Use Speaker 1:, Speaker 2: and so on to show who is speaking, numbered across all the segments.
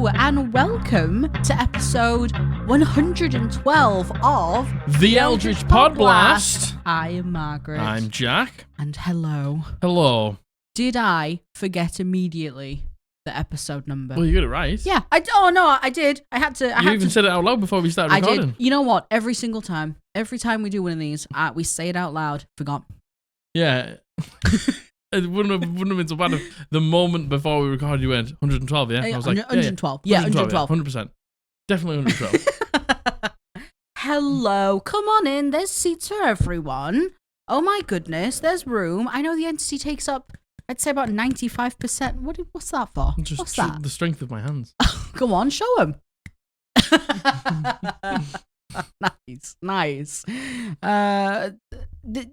Speaker 1: Hello and welcome to episode 112 of
Speaker 2: The Eldritch Podblast.
Speaker 1: I am Margaret.
Speaker 2: I'm Jack.
Speaker 1: And hello.
Speaker 2: Hello.
Speaker 1: Did I forget immediately the episode number?
Speaker 2: Well, you got it right.
Speaker 1: Yeah. I did. I had to.
Speaker 2: You even said it out loud before we started recording.
Speaker 1: I did. You know what? Every single time, every time we do one of these, we say it out loud. Forgot.
Speaker 2: Yeah. It wouldn't have been so bad if the moment before we recorded you went 112, yeah? I was like,
Speaker 1: 112. Yeah, 112.
Speaker 2: 100%. Definitely 112.
Speaker 1: Hello. Come on in. There's seats for everyone. Oh my goodness. There's room. I know the entity takes up, I'd say about 95%. What's that for? What's that?
Speaker 2: The strength of my hands.
Speaker 1: Come on, show him. Nice.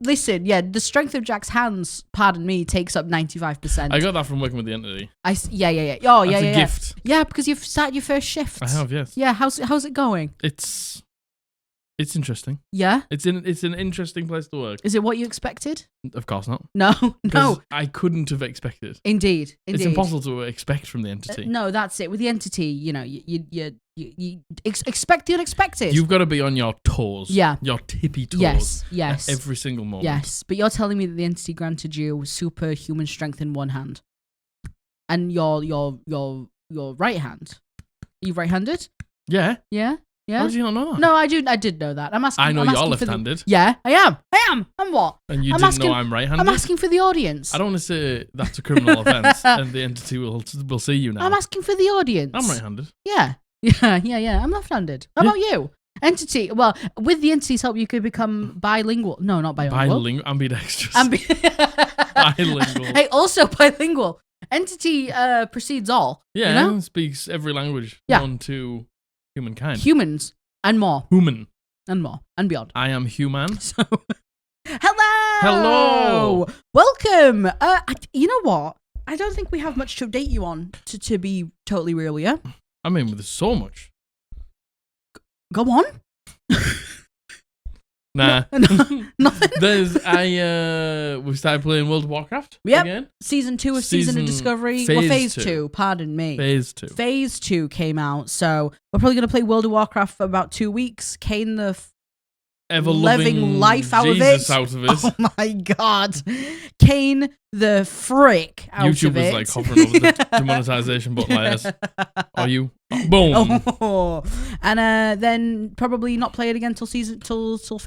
Speaker 1: Listen, yeah, the strength of Jack's hands, pardon me, takes up 95%.
Speaker 2: I got that from working with the entity.
Speaker 1: Yeah. Oh,
Speaker 2: That's
Speaker 1: yeah.
Speaker 2: a gift.
Speaker 1: Yeah, because you've started your first shift.
Speaker 2: I have, yes.
Speaker 1: Yeah, how's it going?
Speaker 2: It's interesting.
Speaker 1: Yeah?
Speaker 2: It's an interesting place to work.
Speaker 1: Is it what you expected?
Speaker 2: Of course not.
Speaker 1: No.
Speaker 2: I couldn't have expected.
Speaker 1: Indeed.
Speaker 2: It's impossible to expect from the entity.
Speaker 1: No, that's it. With the entity, you know, you expect the unexpected.
Speaker 2: You've got to be on your toes.
Speaker 1: Yeah.
Speaker 2: Your tippy toes.
Speaker 1: Yes.
Speaker 2: At every single moment.
Speaker 1: Yes, but you're telling me that the entity granted you superhuman strength in one hand, and your right hand. Are you right-handed?
Speaker 2: Yeah.
Speaker 1: Yeah.
Speaker 2: How did you not know that?
Speaker 1: No, I did know that. I'm asking.
Speaker 2: I know
Speaker 1: I'm
Speaker 2: you're
Speaker 1: asking
Speaker 2: left-handed.
Speaker 1: Yeah, I am. And what?
Speaker 2: And you didn't know I'm right-handed?
Speaker 1: I'm asking for the audience.
Speaker 2: I don't want to say that's a criminal offence and the entity will see you now.
Speaker 1: I'm asking for the audience.
Speaker 2: I'm right-handed.
Speaker 1: Yeah. I'm left-handed. How about you? Entity. Well, with the entity's help, you could become bilingual. No, not bilingual.
Speaker 2: Ambidextrous.
Speaker 1: Bilingual. Hey, also bilingual. Entity precedes all.
Speaker 2: Yeah,
Speaker 1: you know?
Speaker 2: Speaks every language known to humankind.
Speaker 1: Humans and more.
Speaker 2: Human.
Speaker 1: And more. And beyond.
Speaker 2: I am human.
Speaker 1: So,
Speaker 2: Hello.
Speaker 1: Welcome. You know what? I don't think we have much to update you on, to be totally real, yeah?
Speaker 2: I mean, there's so much.
Speaker 1: Go on.
Speaker 2: Nah.
Speaker 1: Nothing.
Speaker 2: We started playing World of Warcraft again.
Speaker 1: Season 2 of Season of Discovery.
Speaker 2: Phase
Speaker 1: 2, pardon me.
Speaker 2: Phase 2.
Speaker 1: Phase 2 came out, so we're probably going to play World of Warcraft for about 2 weeks. Kane the
Speaker 2: ever-loving
Speaker 1: life out
Speaker 2: Jesus
Speaker 1: of it.
Speaker 2: Out of it.
Speaker 1: Oh my god. Kane the frick out
Speaker 2: YouTube
Speaker 1: of it.
Speaker 2: was like hovering over the demonetization button like this. Are you? Boom.
Speaker 1: Oh. And then probably not play it again till phase 3.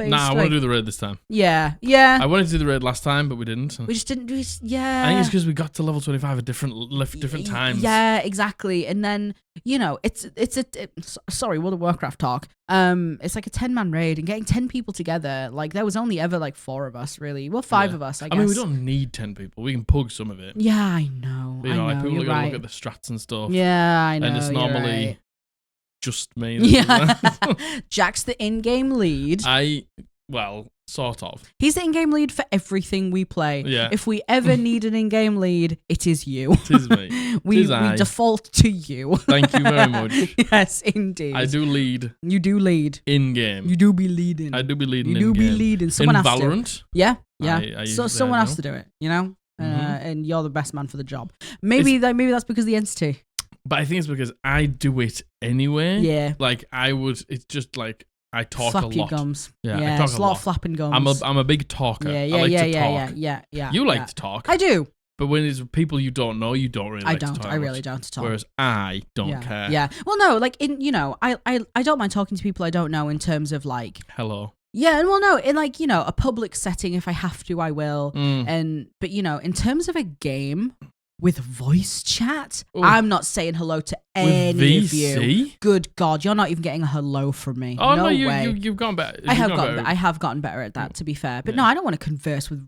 Speaker 2: Nah, I want to do the raid this time.
Speaker 1: Yeah.
Speaker 2: I wanted to do the raid last time, but we didn't.
Speaker 1: We just didn't do it. Yeah.
Speaker 2: I think it's because we got to level 25 at different times.
Speaker 1: Yeah, exactly. And then, you know, sorry, World of Warcraft talk. It's like a 10-man raid, and getting 10 people together, like there was only ever like 4 of us, really. Well, 5 of us, I guess.
Speaker 2: I mean, we don't need 10 people. We can pug some of it.
Speaker 1: Yeah, I know.
Speaker 2: Like people
Speaker 1: you're
Speaker 2: are gonna
Speaker 1: right.
Speaker 2: look at the strats and stuff.
Speaker 1: Yeah, I know.
Speaker 2: And it's normally
Speaker 1: right.
Speaker 2: just me.
Speaker 1: Yeah. Jack's the in-game lead.
Speaker 2: Sort of.
Speaker 1: He's the in-game lead for everything we play.
Speaker 2: Yeah.
Speaker 1: If we ever need an in-game lead, it is you.
Speaker 2: It is me.
Speaker 1: we default to you.
Speaker 2: Thank you very much.
Speaker 1: Yes, indeed.
Speaker 2: I do lead.
Speaker 1: You do lead.
Speaker 2: In-game.
Speaker 1: You do be leading.
Speaker 2: I do be leading
Speaker 1: You do be leading. Someone
Speaker 2: in
Speaker 1: has
Speaker 2: Valorant.
Speaker 1: to. Yeah. So someone has to do it, you know? And you're the best man for the job. Maybe that's because of the entity.
Speaker 2: But I think it's because I do it anyway.
Speaker 1: Yeah.
Speaker 2: Like it's just like I talk
Speaker 1: Flap
Speaker 2: a lot.
Speaker 1: your gums.
Speaker 2: Yeah,
Speaker 1: I talk a lot of flapping gums.
Speaker 2: I'm a big talker.
Speaker 1: Yeah,
Speaker 2: I like to talk.
Speaker 1: Yeah.
Speaker 2: You like to talk.
Speaker 1: I do.
Speaker 2: But when it's people you don't know, you don't really like to talk.
Speaker 1: I really don't talk.
Speaker 2: Whereas I don't care.
Speaker 1: Yeah. Well, no, like I don't mind talking to people I don't know in terms of like
Speaker 2: hello.
Speaker 1: Yeah, and well, no, in like, you know, a public setting, if I have to, I will. But you know, in terms of a game with voice chat, I'm not saying hello to any of you. Good God, you're not even getting a hello from me.
Speaker 2: Oh
Speaker 1: no
Speaker 2: way.
Speaker 1: You've
Speaker 2: gotten better.
Speaker 1: I have gotten better at that, to be fair. But no, I don't want to converse with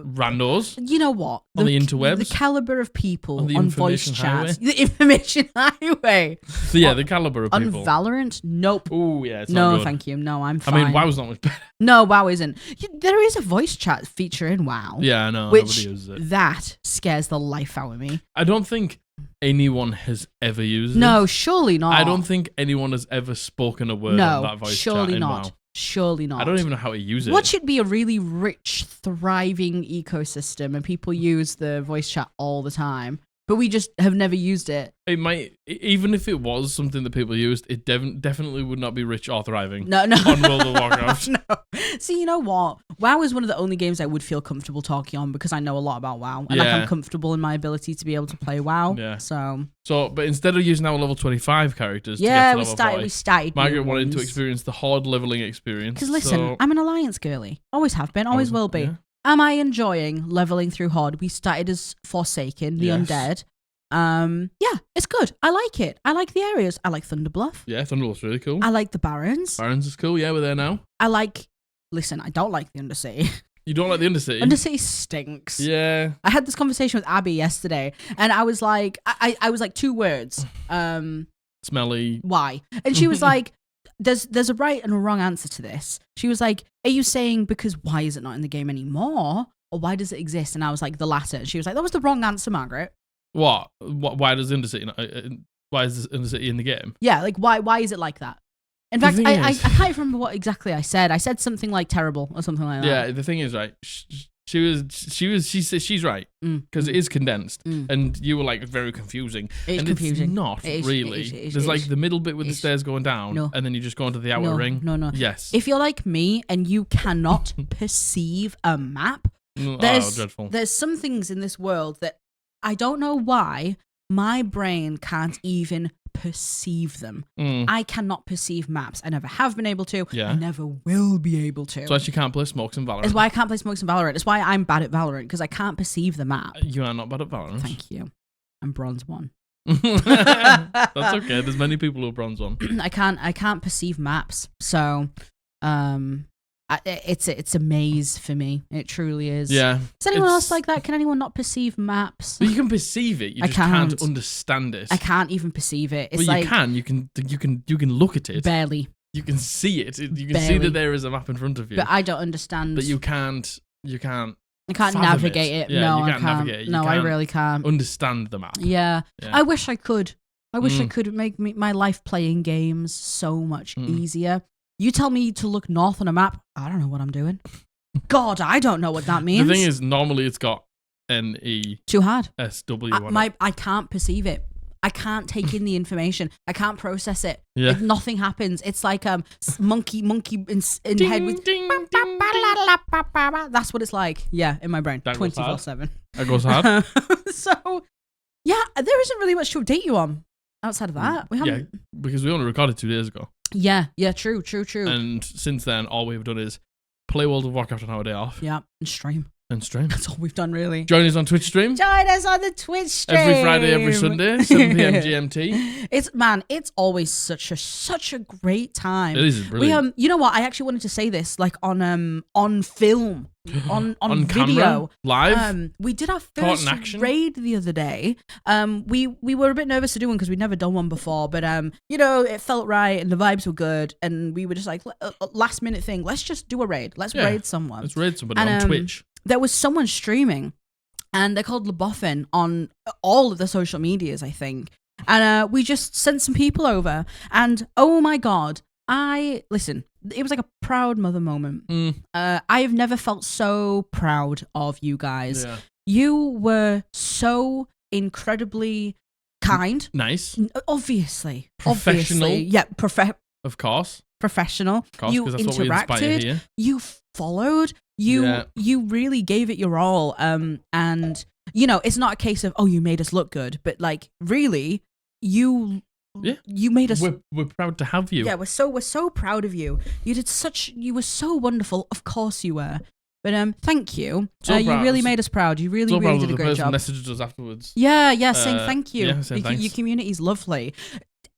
Speaker 2: randos.
Speaker 1: You know what?
Speaker 2: On the interwebs.
Speaker 1: The caliber of people
Speaker 2: on
Speaker 1: voice chat. The information highway.
Speaker 2: So yeah, the caliber of people.
Speaker 1: On Valorant? Nope.
Speaker 2: Oh yeah, it's
Speaker 1: no,
Speaker 2: not good.
Speaker 1: thank you. No, I'm fine.
Speaker 2: I mean, WoW's not much better.
Speaker 1: No, WoW isn't. There is a voice chat feature in WoW.
Speaker 2: Yeah, I know.
Speaker 1: Which
Speaker 2: nobody uses it.
Speaker 1: That scares the life out of me.
Speaker 2: I don't think anyone has ever used it.
Speaker 1: No, surely not.
Speaker 2: I don't think anyone has ever spoken a word on that voice chat in WoW.
Speaker 1: Surely not.
Speaker 2: I don't even know how to use it.
Speaker 1: What should be a really rich, thriving ecosystem, and people use the voice chat all the time. but we just have never used it.
Speaker 2: It might, even if it was something that people used, it definitely would not be rich or thriving.
Speaker 1: No.
Speaker 2: On World of Warcraft.
Speaker 1: No. See, you know what? WoW is one of the only games I would feel comfortable talking on because I know a lot about WoW. And like, I'm comfortable in my ability to be able to play WoW.
Speaker 2: Yeah.
Speaker 1: So,
Speaker 2: but instead of using our level 25 characters to get to level 40,
Speaker 1: we started
Speaker 2: Margaret wanted to experience the horde leveling experience.
Speaker 1: Because listen, I'm an Alliance girly. Always have been, always will be. Yeah. Am I enjoying leveling through Horde? We started as Forsaken, the undead. Yeah, it's good. I like it. I like the areas. I like Thunderbluff.
Speaker 2: Yeah, Thunderbluff's really cool.
Speaker 1: I like the Barrens.
Speaker 2: Barrens is cool. Yeah, we're there now.
Speaker 1: Listen, I don't like the Undercity.
Speaker 2: You don't like the Undercity?
Speaker 1: Undercity stinks.
Speaker 2: Yeah.
Speaker 1: I had this conversation with Abby yesterday, and I was like, I was like 2 words.
Speaker 2: Smelly.
Speaker 1: Why? And she was like, There's a right and a wrong answer to this. She was like, are you saying because why is it not in the game anymore? Or why does it exist? And I was like, the latter. And she was like, that was the wrong answer, Margaret.
Speaker 2: What? Why does Undercity why is Undercity in the game?
Speaker 1: Yeah, like why is it like that? In fact, I can't remember what exactly I said. I said something like terrible or something like that.
Speaker 2: Yeah, the thing is, right, she said she's right because it is condensed, and you were like very confusing.
Speaker 1: It's confusing.
Speaker 2: It's not really. There's like the middle bit with the stairs going down, and then you just go into the outer ring.
Speaker 1: No.
Speaker 2: Yes.
Speaker 1: If you're like me and you cannot perceive a map,
Speaker 2: dreadful.
Speaker 1: There's some things in this world that I don't know why my brain can't even perceive them. I cannot perceive maps. I never have been able to.
Speaker 2: Yeah.
Speaker 1: I never will be able to.
Speaker 2: So you can't play Smokes and Valorant.
Speaker 1: It's why I can't play Smokes and Valorant. It's why I'm bad at Valorant, because I can't perceive the map.
Speaker 2: You are not bad at Valorant.
Speaker 1: Thank you. I'm bronze 1.
Speaker 2: That's okay. There's many people who are bronze 1.
Speaker 1: I can't perceive maps. So it's a maze for me. It truly is.
Speaker 2: Yeah.
Speaker 1: Is anyone else like that? Can anyone not perceive maps?
Speaker 2: But you can perceive it. You just can't understand it.
Speaker 1: I can't even perceive it. It's
Speaker 2: well,
Speaker 1: like
Speaker 2: you can look at it.
Speaker 1: Barely.
Speaker 2: You can see it. You can see that there is a map in front of you.
Speaker 1: But I don't understand.
Speaker 2: But you can't. I
Speaker 1: can't navigate it.
Speaker 2: Yeah,
Speaker 1: no,
Speaker 2: you
Speaker 1: I
Speaker 2: can't
Speaker 1: can't.
Speaker 2: navigate it.
Speaker 1: No, I really can't
Speaker 2: understand the map.
Speaker 1: Yeah. I wish I could. I wish I could make my life playing games so much easier. You tell me to look north on a map, I don't know what I'm doing. God, I don't know what that means.
Speaker 2: The thing is, normally it's got N-E.
Speaker 1: Too hard.
Speaker 2: S-W on it.
Speaker 1: I can't perceive it. I can't take in the information. I can't process it.
Speaker 2: Yeah.
Speaker 1: Nothing happens. It's like monkey in
Speaker 2: ding,
Speaker 1: head with...
Speaker 2: Ding, ding, ding.
Speaker 1: That's what it's like. Yeah, in my brain. 24/7.
Speaker 2: That goes hard.
Speaker 1: So, yeah, there isn't really much to update you on outside of that. We haven't...
Speaker 2: Yeah, because we only recorded 2 days ago.
Speaker 1: Yeah, true.
Speaker 2: And since then, all we've done is play World of Warcraft on our day off.
Speaker 1: Yeah, and stream.
Speaker 2: That's
Speaker 1: all we've done, really.
Speaker 2: Join us on Twitch stream.
Speaker 1: Join us on the Twitch stream.
Speaker 2: Every Friday, every Sunday, 7 p.m. GMT.
Speaker 1: It's always such a great time.
Speaker 2: It is brilliant.
Speaker 1: You know what? I actually wanted to say this, like on film, on video,
Speaker 2: camera, live.
Speaker 1: We did our first raid the other day. We were a bit nervous to do one because we'd never done one before, but it felt right and the vibes were good, and we were just like last minute thing. Let's just do a raid. Let's raid someone.
Speaker 2: Let's raid somebody on Twitch.
Speaker 1: There was someone streaming, and they're called LeBoffin on all of the social medias, I think. And we just sent some people over, and oh my God, listen, it was like a proud mother moment. I have never felt so proud of you guys.
Speaker 2: Yeah.
Speaker 1: You were so incredibly kind.
Speaker 2: Nice.
Speaker 1: Obviously.
Speaker 2: Professional.
Speaker 1: Yeah,
Speaker 2: of course.
Speaker 1: Professional.
Speaker 2: Of course,
Speaker 1: you
Speaker 2: that's
Speaker 1: interacted.
Speaker 2: what we inspire here.
Speaker 1: You followed. You really gave it your all. And it's not a case of, oh, you made us look good, but like really, you made us.
Speaker 2: We're proud to have you.
Speaker 1: Yeah, we're so proud of you. You were so wonderful. Of course you were. But thank you. You really made us proud. You really did a great job.
Speaker 2: Messaged us afterwards.
Speaker 1: Yeah, saying thank you.
Speaker 2: Yeah, saying thanks.
Speaker 1: Your community's lovely.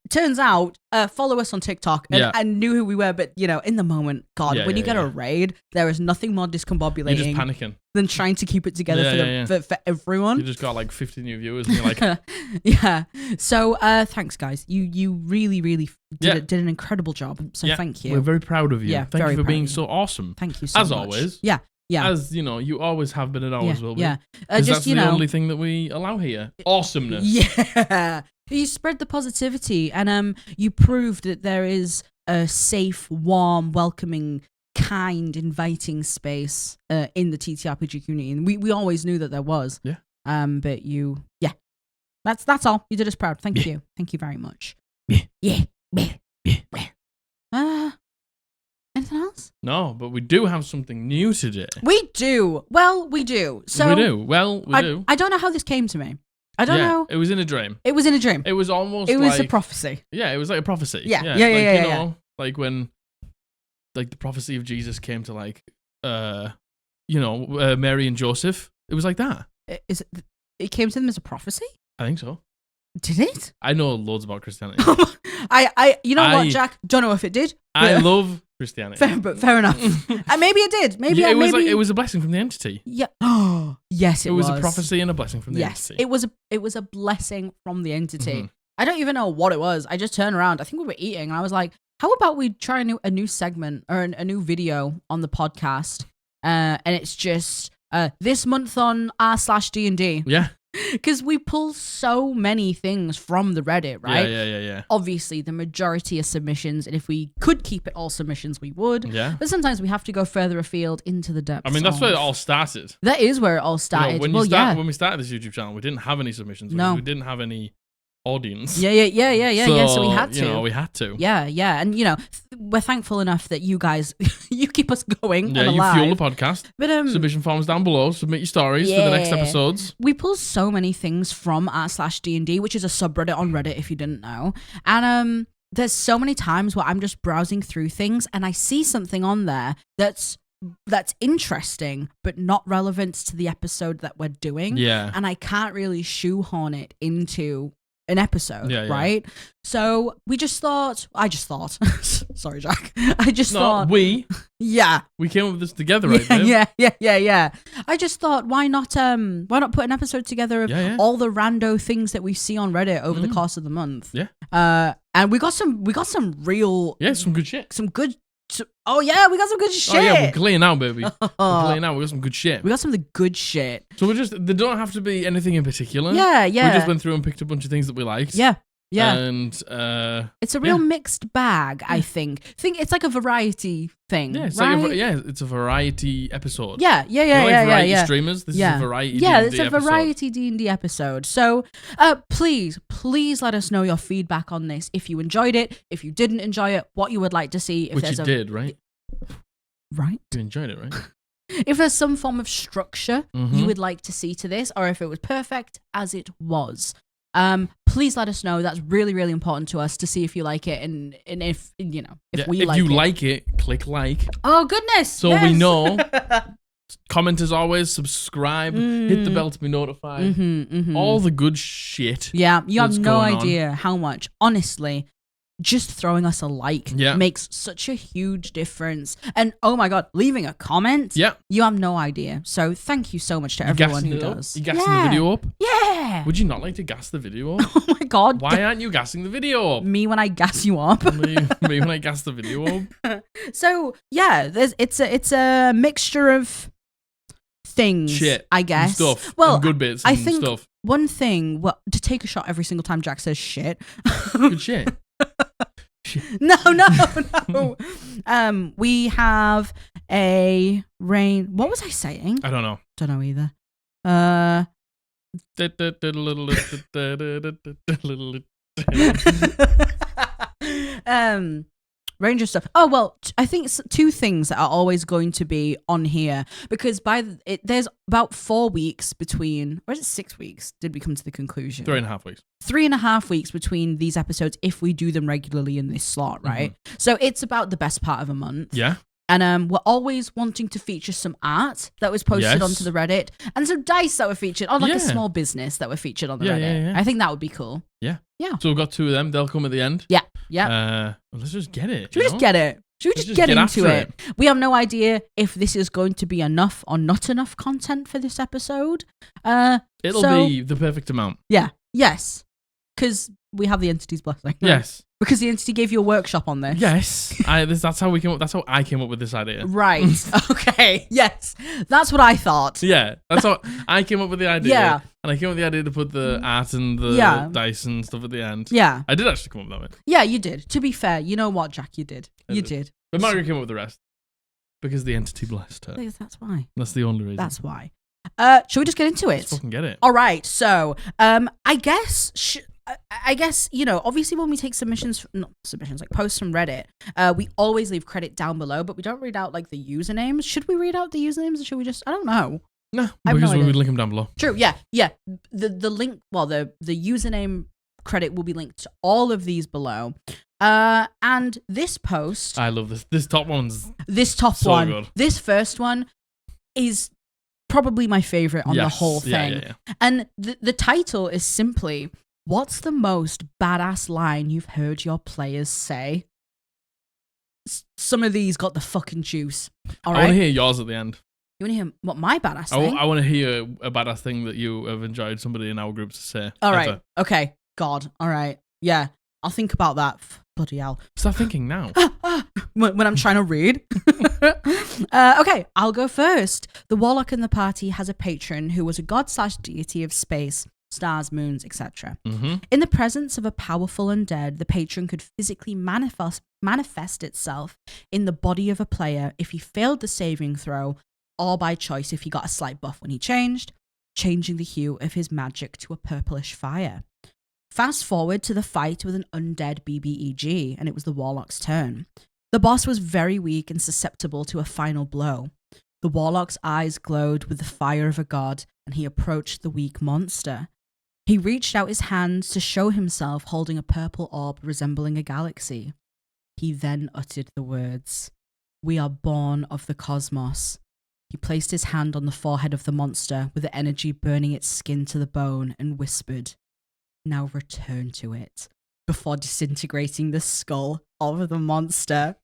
Speaker 1: Turns out, follow us on TikTok and knew who we were, but in the moment, God, when you get a raid, there is nothing more discombobulating.
Speaker 2: You're just panicking
Speaker 1: than trying to keep it together for everyone.
Speaker 2: You just got like 50 new viewers, and you're like,
Speaker 1: yeah. So thanks, guys. You really did an incredible job. So thank you.
Speaker 2: We're very proud of you.
Speaker 1: Yeah,
Speaker 2: thank you for being so awesome.
Speaker 1: Thank you so much.
Speaker 2: As always.
Speaker 1: Yeah. Yeah.
Speaker 2: As you always have been and always will be.
Speaker 1: Yeah.
Speaker 2: That's the only thing that we allow here. Awesomeness.
Speaker 1: Yeah. You spread the positivity, and you proved that there is a safe, warm, welcoming, kind, inviting space in the TTRPG community. And we always knew that there was.
Speaker 2: Yeah.
Speaker 1: But you That's all. You did us proud. Thank you. Thank you very much. Yeah. Anything else?
Speaker 2: No, but we do have something new today.
Speaker 1: We do. Well, we do. So
Speaker 2: we do. Well, we do.
Speaker 1: I don't know how this came to me. I don't know.
Speaker 2: It was in a dream.
Speaker 1: It was in a dream.
Speaker 2: It was almost
Speaker 1: It was a prophecy.
Speaker 2: Yeah, it was like a prophecy.
Speaker 1: Yeah.
Speaker 2: Like, you know, like when like the prophecy of Jesus came to like Mary and Joseph. It was like that.
Speaker 1: It came to them as a prophecy?
Speaker 2: I think so.
Speaker 1: Did it?
Speaker 2: I know loads about Christianity.
Speaker 1: You know what, Jack? Don't know if it did.
Speaker 2: I love Christianity.
Speaker 1: Fair enough. Maybe it did. Maybe
Speaker 2: it was a blessing from the entity.
Speaker 1: Yeah. Oh, yes, it was.
Speaker 2: It was a prophecy and a blessing from the entity.
Speaker 1: Yes, it was a blessing from the entity.
Speaker 2: Mm-hmm.
Speaker 1: I don't even know what it was. I just turned around. I think we were eating, and I was like, "How about we try a new segment or a new video on the podcast?" And it's just this month on r/D&D.
Speaker 2: Yeah.
Speaker 1: Because we pull so many things from the Reddit, right?
Speaker 2: Yeah.
Speaker 1: Obviously, the majority are submissions, and if we could keep it all submissions, we would.
Speaker 2: Yeah.
Speaker 1: But sometimes we have to go further afield into the depths.
Speaker 2: I mean, that's where it all started.
Speaker 1: That is where it all started.
Speaker 2: When we started this YouTube channel, we didn't have any submissions. We didn't have any audience.
Speaker 1: Yeah. So we had to.
Speaker 2: We had to.
Speaker 1: Yeah. And, we're thankful enough that you guys, you keep us going and alive.
Speaker 2: You fuel the podcast. But submission forms down below. Submit your stories for the next episodes.
Speaker 1: We pull so many things from r/D&D, which is a subreddit on Reddit, if you didn't know. And there's so many times where I'm just browsing through things and I see something on there that's interesting, but not relevant to the episode that we're doing.
Speaker 2: Yeah.
Speaker 1: And I can't really shoehorn it into an episode, right? So I just thought, sorry, Jack. We
Speaker 2: came up with this together, right?
Speaker 1: Yeah. I just thought, why not put an episode together of all the rando things that we see on Reddit over the course of the month?
Speaker 2: Yeah.
Speaker 1: And we got some real
Speaker 2: some good shit.
Speaker 1: We got some good shit.
Speaker 2: Oh yeah, we're clear now, baby. We're clear now. We got some good shit.
Speaker 1: We got some of the good shit.
Speaker 2: So they don't have to be anything in particular.
Speaker 1: Yeah.
Speaker 2: We just went through and picked a bunch of things that we liked.
Speaker 1: Yeah.
Speaker 2: And
Speaker 1: it's a real mixed bag, I think. It's like a variety thing.
Speaker 2: Yeah, it's
Speaker 1: right?
Speaker 2: it's a variety episode.
Speaker 1: Yeah.
Speaker 2: Variety streamers. This is a variety D&D
Speaker 1: it's a variety D&D episode. So please let us know your feedback on this. If you enjoyed it, if you didn't enjoy it, what you would like to see.
Speaker 2: Which you did, right?
Speaker 1: Right?
Speaker 2: You enjoyed it, right?
Speaker 1: If there's some form of structure you would like to see to this, or if it was perfect as it was. Please let us know. That's really, really important to us to see if you like it and if we like it. If you
Speaker 2: like it, click like.
Speaker 1: Oh, goodness.
Speaker 2: So we know. Comment as always, subscribe, hit the bell to be notified. All the good shit.
Speaker 1: Yeah, you have no idea how much. Honestly, just throwing us a like makes such a huge difference. And oh my God, leaving a comment, you have no idea. So thank you so much to everyone who does.
Speaker 2: You gassing the video up?
Speaker 1: Yeah.
Speaker 2: Would you not like to gas the video up?
Speaker 1: Oh my God.
Speaker 2: Why aren't you gassing the video up?
Speaker 1: Me when I gas you up.
Speaker 2: me when I gas the video up.
Speaker 1: So yeah, it's a mixture of things, shit, I guess.
Speaker 2: And stuff. Well, and good bits.
Speaker 1: I
Speaker 2: and
Speaker 1: think
Speaker 2: stuff.
Speaker 1: One thing, to take a shot every single time Jack says shit.
Speaker 2: Good shit.
Speaker 1: No. We have a rain. What was I saying?
Speaker 2: I don't know.
Speaker 1: Don't know either. Ranger stuff. Oh, well, I think it's two things that are always going to be on here because there's about 4 weeks between, or is it 6 weeks? Did we come to the conclusion?
Speaker 2: 3.5 weeks.
Speaker 1: 3.5 weeks between these episodes if we do them regularly in this slot, right? So it's about the best part of a month.
Speaker 2: Yeah.
Speaker 1: And we're always wanting to feature some art that was posted onto the Reddit and some dice that were featured on a small business that were featured on the Reddit. I think that would be cool.
Speaker 2: Yeah.
Speaker 1: Yeah.
Speaker 2: So we've got 2 of them. They'll come at the end.
Speaker 1: Yeah.
Speaker 2: Well, let's just get it.
Speaker 1: Should we just get it? Should we just get into it? We have no idea if this is going to be enough or not enough content for this episode.
Speaker 2: It'll be the perfect amount.
Speaker 1: Yeah. Yes. Because we have the entity's blessing. Right?
Speaker 2: Yes.
Speaker 1: Because the entity gave you a workshop on this.
Speaker 2: Yes. That's how we came up. That's how I came up with this idea.
Speaker 1: Right. Okay. Yes. That's what I thought.
Speaker 2: Yeah. That's how I came up with the idea.
Speaker 1: Yeah.
Speaker 2: And I came up with the idea to put the art and the dice and stuff at the end.
Speaker 1: Yeah.
Speaker 2: I did actually come up with that.
Speaker 1: Yeah, you did. To be fair, you know what, Jack? You did. You did.
Speaker 2: But Margaret came up with the rest. Because the entity blessed her.
Speaker 1: That's why.
Speaker 2: That's the only reason.
Speaker 1: That's why. Shall we just get into it?
Speaker 2: Let's fucking get it.
Speaker 1: All right. So, I guess, obviously when we take like posts from Reddit, we always leave credit down below, but we don't read out like the usernames. Should we read out the usernames, or should we just? I don't know.
Speaker 2: No, because we would link them down below.
Speaker 1: True. Yeah. The link. Well, the username credit will be linked to all of these below. And this post,
Speaker 2: I love this. This top one's
Speaker 1: one.
Speaker 2: Good.
Speaker 1: This first one is probably my favorite on the whole thing.
Speaker 2: Yeah.
Speaker 1: And the title is simply, "What's the most badass line you've heard your players say?" Some of these got the fucking juice. All right.
Speaker 2: I want to hear yours at the end.
Speaker 1: You want to hear what my badass thing?
Speaker 2: I want to hear a badass thing that you have enjoyed somebody in our group to say.
Speaker 1: All right. Okay. God. All right. Yeah. I'll think about that. Bloody hell.
Speaker 2: Start thinking now.
Speaker 1: When I'm trying to read. Okay. I'll go first. The warlock in the party has a patron who was a god/deity of space, stars, moons, etc.
Speaker 2: Mm-hmm.
Speaker 1: In the presence of a powerful undead, the patron could physically manifest itself in the body of a player if he failed the saving throw, or by choice if he got a slight buff when he changing the hue of his magic to a purplish fire. Fast forward to the fight with an undead BBEG, and it was the warlock's turn. The boss was very weak and susceptible to a final blow. The warlock's eyes glowed with the fire of a god, and he approached the weak monster. He reached out his hands to show himself holding a purple orb resembling a galaxy. He then uttered the words, "We are born of the cosmos." He placed his hand on the forehead of the monster with the energy burning its skin to the bone and whispered, "Now return to it," before disintegrating the skull of the monster.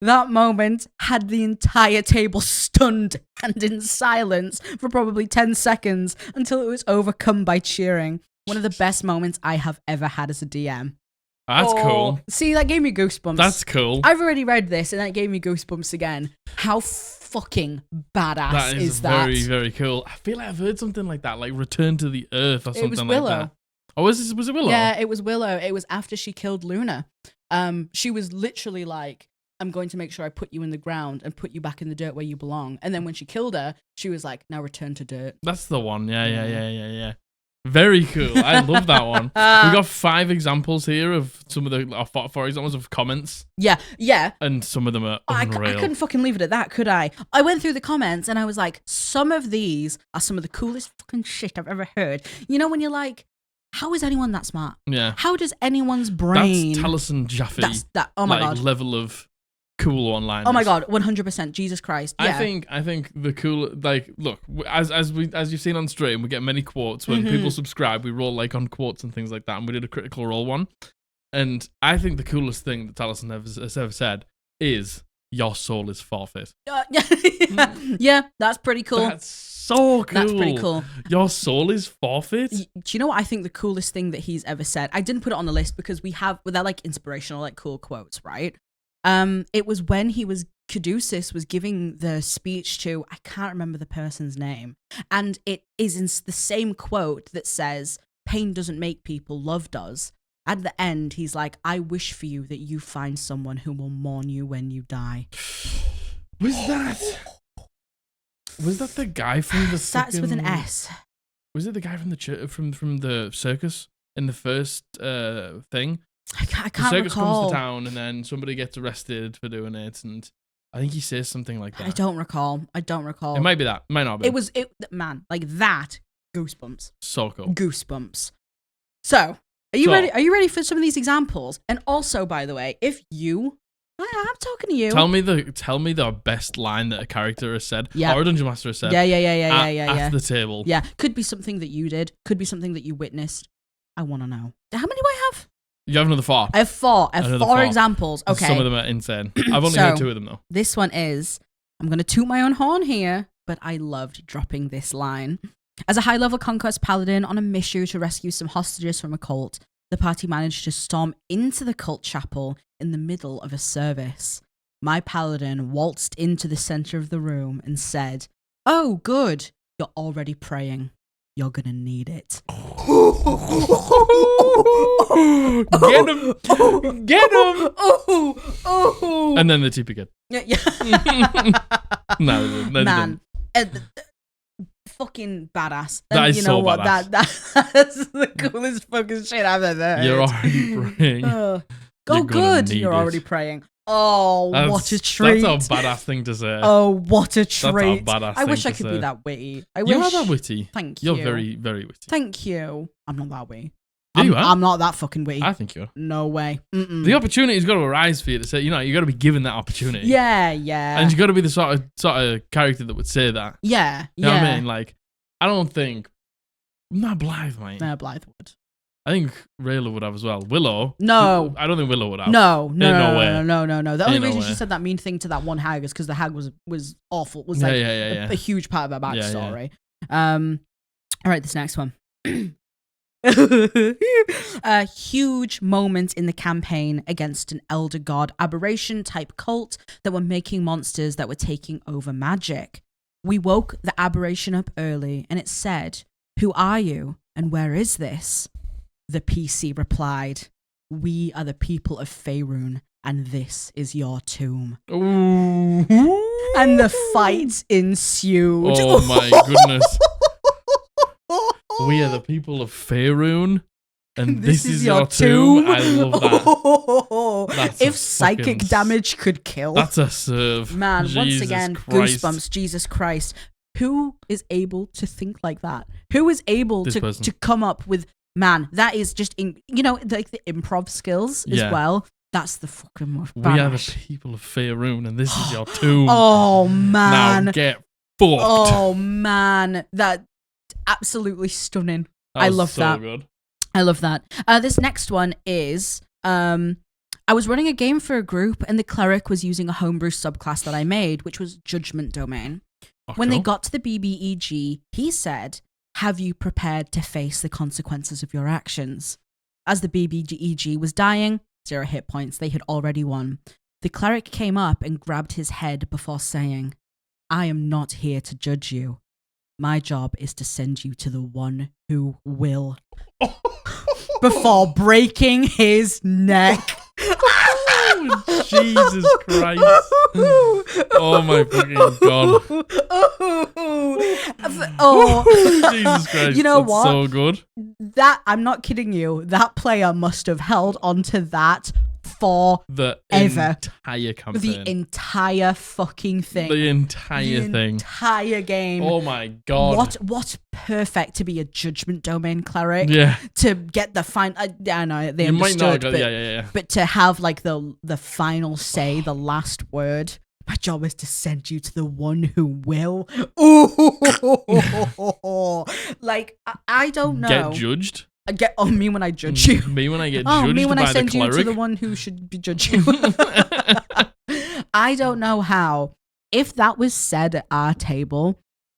Speaker 1: That moment had the entire table stunned and in silence for probably 10 seconds until it was overcome by cheering. One of the best moments I have ever had as a DM.
Speaker 2: That's cool.
Speaker 1: See, that gave me goosebumps.
Speaker 2: That's cool.
Speaker 1: I've already read this and that gave me goosebumps again. How fucking badass is that?
Speaker 2: Very, very cool. I feel like I've heard something like that, like Return to the Earth or something like that.
Speaker 1: It was Willow.
Speaker 2: Oh, was it Willow?
Speaker 1: Yeah, it was Willow. It was after she killed Luna. She was literally like, "I'm going to make sure I put you in the ground and put you back in the dirt where you belong." And then when she killed her, she was like, "Now return to dirt."
Speaker 2: That's the one. Yeah. Very cool. I love that one. We got 5 examples here of some of the 4 examples of comments.
Speaker 1: Yeah.
Speaker 2: And some of them are unreal.
Speaker 1: I couldn't fucking leave it at that, could I? I went through the comments and I was like, some of these are some of the coolest fucking shit I've ever heard. You know when you're like, how is anyone that smart?
Speaker 2: Yeah.
Speaker 1: How does anyone's brain...
Speaker 2: That's Taliesin Jaffe.
Speaker 1: Oh my God.
Speaker 2: Level of cool one-liners.
Speaker 1: Oh my God, 100%. Jesus Christ. Yeah.
Speaker 2: I think the cool, like, look, as you've seen on stream, we get many quotes. When people subscribe, we roll like on quotes and things like that, and we did a Critical Role one. And I think the coolest thing that Taliesin has ever said is, "Your soul is forfeit."
Speaker 1: Yeah, that's pretty cool.
Speaker 2: That's so cool.
Speaker 1: That's pretty cool.
Speaker 2: Your soul is forfeit?
Speaker 1: Do you know what I think the coolest thing that he's ever said? I didn't put it on the list because they're like inspirational, like cool quotes, right? It was when Caduceus was giving the speech to, I can't remember the person's name, and it is in the same quote that says, "Pain doesn't make people, love does." At the end, he's like, "I wish for you that you find someone who will mourn you when you die."
Speaker 2: Was that the guy from the
Speaker 1: Starts with an S.
Speaker 2: Was it the guy from the from the circus in the first thing?
Speaker 1: I can't
Speaker 2: the circus
Speaker 1: recall.
Speaker 2: comes to town and then somebody gets arrested for doing it, and I think he says something like that.
Speaker 1: I don't recall.
Speaker 2: It might be that. It might not be.
Speaker 1: Man, like that. Goosebumps.
Speaker 2: So cool.
Speaker 1: Goosebumps. So, are you ready? Are you ready for some of these examples? And also, by the way, I'm talking to you.
Speaker 2: Tell me the best line that a character has said, or a dungeon master has said.
Speaker 1: Yeah.
Speaker 2: At the table.
Speaker 1: Yeah, could be something that you did. Could be something that you witnessed. I want to know. How many do I have?
Speaker 2: You have another 4.
Speaker 1: I have 4. I have 4 examples. Okay.
Speaker 2: Some of them are insane. I've only heard 2 of them though.
Speaker 1: This one is, I'm going to toot my own horn here, but I loved dropping this line. As a high-level conquest paladin on a mission to rescue some hostages from a cult, the party managed to storm into the cult chapel in the middle of a service. My paladin waltzed into the center of the room and said, "Oh, good. You're already praying. You're gonna need it."
Speaker 2: Get him! Get him!
Speaker 1: Oh!
Speaker 2: And then the TP kid.
Speaker 1: Yeah.
Speaker 2: No,
Speaker 1: man. fucking badass.
Speaker 2: That is
Speaker 1: you know
Speaker 2: so
Speaker 1: what?
Speaker 2: badass.
Speaker 1: That's the coolest fucking shit I've ever heard.
Speaker 2: You're already praying.
Speaker 1: Go
Speaker 2: You're
Speaker 1: good.
Speaker 2: need
Speaker 1: You're
Speaker 2: it.
Speaker 1: already praying. Oh, what a treat.
Speaker 2: That's a badass thing to say.
Speaker 1: Oh, what a treat.
Speaker 2: That's a badass
Speaker 1: I
Speaker 2: thing
Speaker 1: wish I
Speaker 2: to
Speaker 1: could
Speaker 2: say.
Speaker 1: be that witty.
Speaker 2: You are that witty.
Speaker 1: Thank you.
Speaker 2: You're very, very witty.
Speaker 1: Thank you. I'm not that witty.
Speaker 2: Yeah, you are.
Speaker 1: I'm not that fucking witty.
Speaker 2: I think you are.
Speaker 1: No way.
Speaker 2: The opportunity's got to arise for you to say, you got to be given that opportunity.
Speaker 1: Yeah.
Speaker 2: And you got to be the sort of character that would say that.
Speaker 1: Yeah.
Speaker 2: You know what I mean? Like, I don't think... Not Blythe, mate.
Speaker 1: No, Blythe would.
Speaker 2: I think Rayla would have as well. Willow?
Speaker 1: No.
Speaker 2: I don't think Willow would have.
Speaker 1: No.
Speaker 2: No
Speaker 1: The only
Speaker 2: no
Speaker 1: reason
Speaker 2: way.
Speaker 1: she said that mean thing to that one hag is because the hag was awful. Was
Speaker 2: Yeah,
Speaker 1: like
Speaker 2: yeah.
Speaker 1: a huge part of her
Speaker 2: Yeah,
Speaker 1: backstory. All right, this next one. A huge moment in the campaign against an elder god aberration type cult that were making monsters that were taking over magic. We woke the aberration up early and it said, "Who are you and where is this?" The PC replied, "We are the people of Faerun and this is your tomb."
Speaker 2: Ooh.
Speaker 1: And the fight ensued.
Speaker 2: Oh my goodness. We are the people of Faerun, and this is your tomb. I love that. That's
Speaker 1: if psychic damage could kill.
Speaker 2: That's a serve.
Speaker 1: Man,
Speaker 2: Jesus
Speaker 1: once again,
Speaker 2: Christ.
Speaker 1: goosebumps, Jesus Christ. Who is able to think like that? Who is able to come up with, man, that is just, like the improv skills as well. That's the fucking most
Speaker 2: We are the people of Faerun, and this is your tomb.
Speaker 1: Oh, man.
Speaker 2: Now get fucked.
Speaker 1: Oh, man. That absolutely stunning. I love
Speaker 2: so
Speaker 1: that.
Speaker 2: Good.
Speaker 1: I love that. This next one is, I was running a game for a group and the cleric was using a homebrew subclass that I made, which was Judgment Domain. When they got to the BBEG, he said, "Have you prepared to face the consequences of your actions?" As the BBEG was dying, 0 hit points, they had already won. The cleric came up and grabbed his head before saying, "I am not here to judge you. My job is to send you to the one who will." Before breaking his neck.
Speaker 2: Jesus Christ. Oh my fucking God. Jesus Christ.
Speaker 1: You know
Speaker 2: That's
Speaker 1: what?
Speaker 2: so good.
Speaker 1: That, I'm not kidding you, that player must have held onto that forever.
Speaker 2: The entire campaign.
Speaker 1: The entire fucking thing.
Speaker 2: The entire thing.
Speaker 1: The entire game.
Speaker 2: Oh my God.
Speaker 1: What perfect to be a Judgment Domain cleric.
Speaker 2: Yeah.
Speaker 1: To get the final, I know they
Speaker 2: You might
Speaker 1: understood,
Speaker 2: not
Speaker 1: but,
Speaker 2: yeah.
Speaker 1: but to have like the final say, the last word. My job is to send you to the one who will. Ooh. Like, I don't know.
Speaker 2: Get judged?
Speaker 1: Me when I judge you.
Speaker 2: Me when I get judged
Speaker 1: me when
Speaker 2: by
Speaker 1: I send
Speaker 2: the
Speaker 1: you
Speaker 2: cleric?
Speaker 1: to the one who should be judging you. I don't know how. If that was said at our table,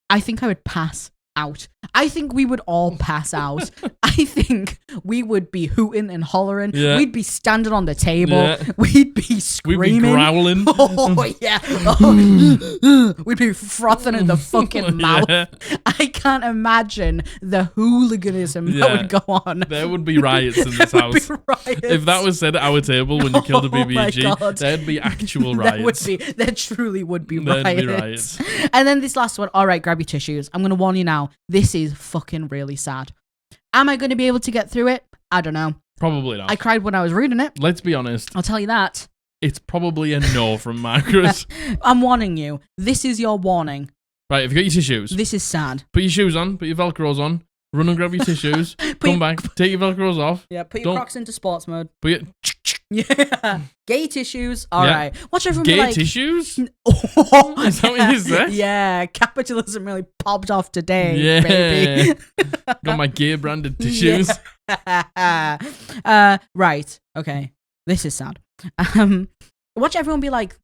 Speaker 1: I think I would pass out. I think we would all pass out. I think we would be hooting and hollering.
Speaker 2: Yeah.
Speaker 1: We'd be standing on the table.
Speaker 2: Yeah.
Speaker 1: We'd be screaming.
Speaker 2: We'd be growling.
Speaker 1: Oh, yeah. Oh, we'd be frothing in the fucking mouth.
Speaker 2: Yeah.
Speaker 1: I can't imagine the hooliganism that would go on.
Speaker 2: There would be riots in this house. If that was said at our table when you killed a BBG, there'd be actual riots.
Speaker 1: There truly would be
Speaker 2: There'd
Speaker 1: riots.
Speaker 2: be riots.
Speaker 1: And then this last one. All right, grab your tissues. I'm going to warn you now. This is fucking really sad. Am I going to be able to get through it? I don't know.
Speaker 2: Probably not.
Speaker 1: I cried when I was reading it.
Speaker 2: Let's be honest.
Speaker 1: I'll tell you that.
Speaker 2: It's probably a no from Margaret.
Speaker 1: I'm warning you. This is your warning.
Speaker 2: Right, if you got your tissues,
Speaker 1: This is sad.
Speaker 2: put your shoes on, put your Velcros on, run and grab your tissues, come back, take your Velcros off.
Speaker 1: Yeah, put your Crocs into sports mode.
Speaker 2: Put your
Speaker 1: Yeah. Get your tissues. All
Speaker 2: Yeah.
Speaker 1: right. Watch everyone
Speaker 2: gay
Speaker 1: be like...
Speaker 2: tissues?
Speaker 1: Oh,
Speaker 2: Is that what you said?
Speaker 1: Yeah, capitalism really popped off today,
Speaker 2: Yeah.
Speaker 1: baby.
Speaker 2: Got my gay branded tissues.
Speaker 1: Yeah. Right. Okay. This is sad. Watch everyone be like,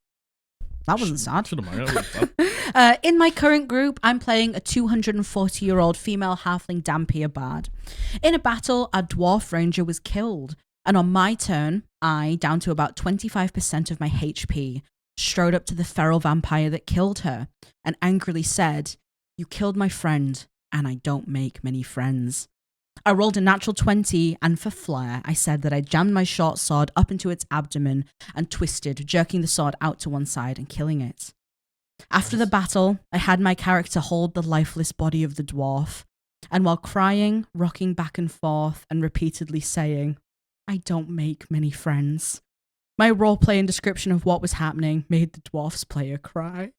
Speaker 1: that wasn't sad.
Speaker 2: Should've married her.
Speaker 1: In my current group, I'm playing a 240-year-old female halfling Dampier bard. In a battle, our dwarf ranger was killed. And on my turn, I, down to about 25% of my HP, strode up to the feral vampire that killed her and angrily said, "You killed my friend, and I don't make many friends." I rolled a natural 20, and for flair, I said that I jammed my short sword up into its abdomen and twisted, jerking the sword out to one side and killing it. After the battle, I had my character hold the lifeless body of the dwarf, and while crying, rocking back and forth, and repeatedly saying, "I don't make many friends," my role-playing description of what was happening made the dwarf's player cry.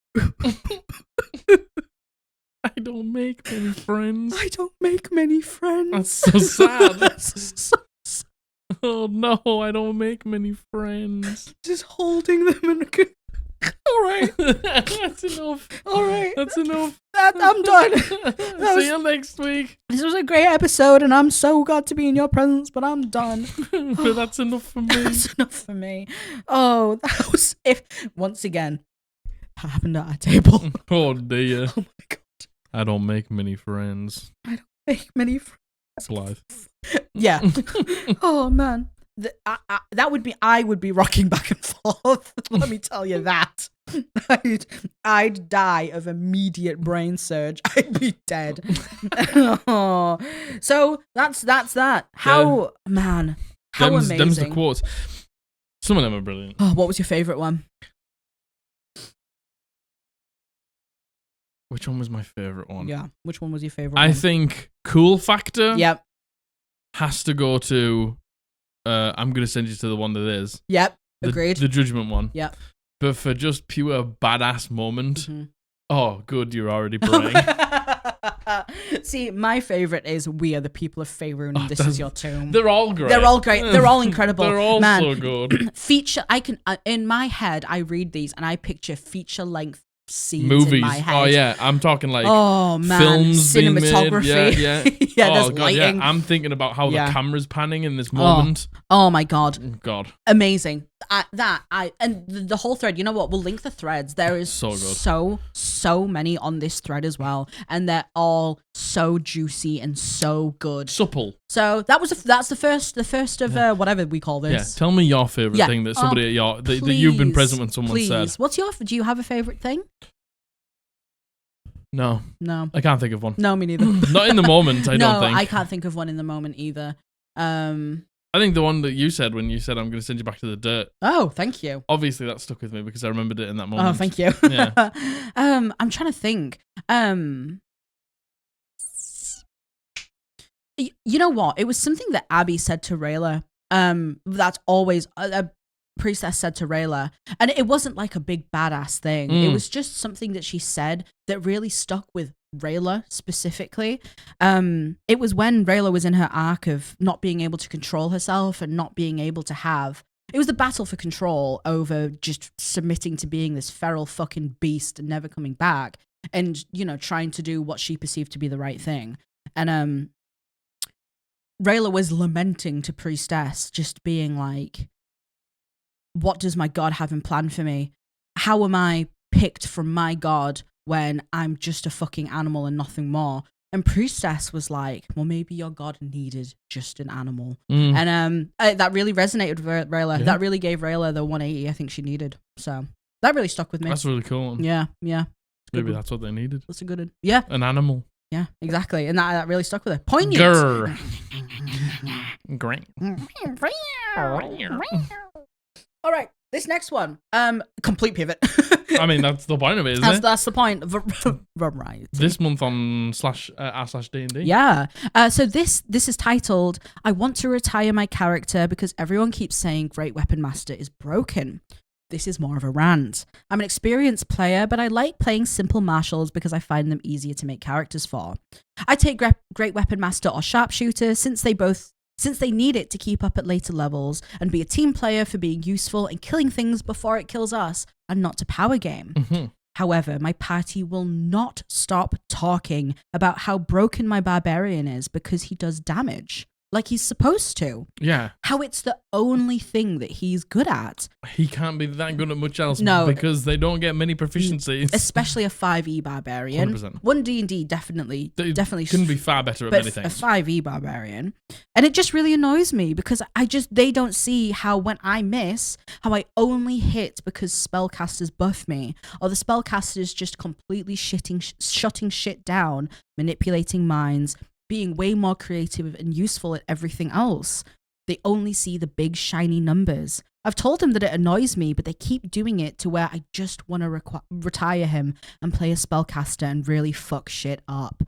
Speaker 2: I don't make many friends.
Speaker 1: I don't make many friends.
Speaker 2: That's so sad.
Speaker 1: That's so sad.
Speaker 2: Oh no, I don't make many friends.
Speaker 1: Just holding them and... All right.
Speaker 2: That's enough.
Speaker 1: All right.
Speaker 2: That's enough.
Speaker 1: I'm done.
Speaker 2: See you next week.
Speaker 1: This was a great episode, and I'm so glad to be in your presence, but I'm done.
Speaker 2: But that's enough for me.
Speaker 1: That's enough for me. Oh, that was... Once again, that happened at our table.
Speaker 2: Oh dear.
Speaker 1: Oh my God.
Speaker 2: I don't make many friends.
Speaker 1: I don't make many friends.
Speaker 2: Blythe.
Speaker 1: Yeah. Oh man, that would be. I would be rocking back and forth. Let me tell you that. I'd die of immediate brain surge. I'd be dead. Oh. So that's that. How man? How amazing.
Speaker 2: Them's the quotes. Some of them are brilliant.
Speaker 1: Oh, what was your favorite one?
Speaker 2: Which one was my favorite one?
Speaker 1: Yeah. Which one was your favorite?
Speaker 2: I think cool factor.
Speaker 1: Yep.
Speaker 2: Has to go to. I'm gonna send you to the one that is.
Speaker 1: Yep. Agreed.
Speaker 2: The judgment one.
Speaker 1: Yep.
Speaker 2: But for just pure badass moment.
Speaker 1: Mm-hmm.
Speaker 2: Oh, good. You're already praying.
Speaker 1: See, my favorite is "We are the people of Faerun, and this is your tomb."
Speaker 2: They're all great.
Speaker 1: They're all great. They're all incredible.
Speaker 2: They're all so good.
Speaker 1: Feature. I can in my head. I read these and I picture feature length scenes
Speaker 2: Movies.
Speaker 1: in my head.
Speaker 2: Oh yeah, I'm talking like
Speaker 1: films,
Speaker 2: cinematography.
Speaker 1: Yeah.
Speaker 2: Yeah.
Speaker 1: There's
Speaker 2: Oh god,
Speaker 1: lighting.
Speaker 2: yeah. I'm thinking about how the camera's panning in this moment.
Speaker 1: Oh my god.
Speaker 2: God.
Speaker 1: Amazing. And the whole thread, you know what? We'll link the threads. There is
Speaker 2: so good.
Speaker 1: So many on this thread as well, and they're all so juicy and so good.
Speaker 2: Supple.
Speaker 1: So that's the first of whatever we call this.
Speaker 2: Yeah. Tell me your favorite thing that somebody that you've been present when someone said.
Speaker 1: What's do you have a favorite thing?
Speaker 2: No. I can't think of one.
Speaker 1: No, me neither.
Speaker 2: Not in the moment, I don't think.
Speaker 1: No, I can't think of one in the moment either.
Speaker 2: I think the one that you said when you said I'm going to send you back to the dirt.
Speaker 1: Oh, thank you.
Speaker 2: Obviously, that stuck with me because I remembered it in that moment.
Speaker 1: Oh, thank you.
Speaker 2: Yeah.
Speaker 1: I'm trying to think. You know what? It was something that Abby said to Rayla. That's always a priestess said to Rayla, and it wasn't like a big badass thing. It was just something that she said that really stuck with Rayla specifically. It was when Rayla was in her arc of not being able to control herself and not being able to have. It was the battle for control over just submitting to being this feral fucking beast and never coming back, and trying to do what she perceived to be the right thing. And Rayla was lamenting to priestess, just being like, what does my God have in plan for me? How am I picked from my God when I'm just a fucking animal and nothing more? And priestess was like, well, maybe your God needed just an animal. And that really resonated with Rayla. Yeah. That really gave Rayla the 180 I think she needed. So that really stuck with me.
Speaker 2: That's really cool.
Speaker 1: Yeah.
Speaker 2: Maybe that's what they needed.
Speaker 1: That's a good one. Yeah.
Speaker 2: An animal.
Speaker 1: Yeah, exactly. And that really stuck with her. Poignant.
Speaker 2: Grr. Great.
Speaker 1: All right, this next one, complete pivot.
Speaker 2: I mean, that's the point of it, isn't it?
Speaker 1: That's the point. Variety.
Speaker 2: This month on /D&D.
Speaker 1: Yeah. So this is titled, "I want to retire my character because everyone keeps saying Great Weapon Master is broken." This is more of a rant. I'm an experienced player, but I like playing simple martials because I find them easier to make characters for. I take Great Weapon Master or Sharpshooter since they need it to keep up at later levels and be a team player for being useful and killing things before it kills us and not to power game. Mm-hmm. However, my party will not stop talking about how broken my barbarian is because he does damage like he's supposed to.
Speaker 2: Yeah.
Speaker 1: How it's the only thing that he's good at.
Speaker 2: He can't be that good at much else because they don't get many proficiencies.
Speaker 1: Especially a 5e barbarian.
Speaker 2: 100%.
Speaker 1: One D&D definitely
Speaker 2: couldn't be far better at many things.
Speaker 1: A 5e barbarian. And it just really annoys me because they don't see how when I miss, how I only hit because spellcasters buff me, or the spellcasters just completely shutting shit down, manipulating minds, being way more creative and useful at everything else. They only see the big shiny numbers. I've told him that it annoys me, but they keep doing it to where I just want to retire him and play a spellcaster and really fuck shit up.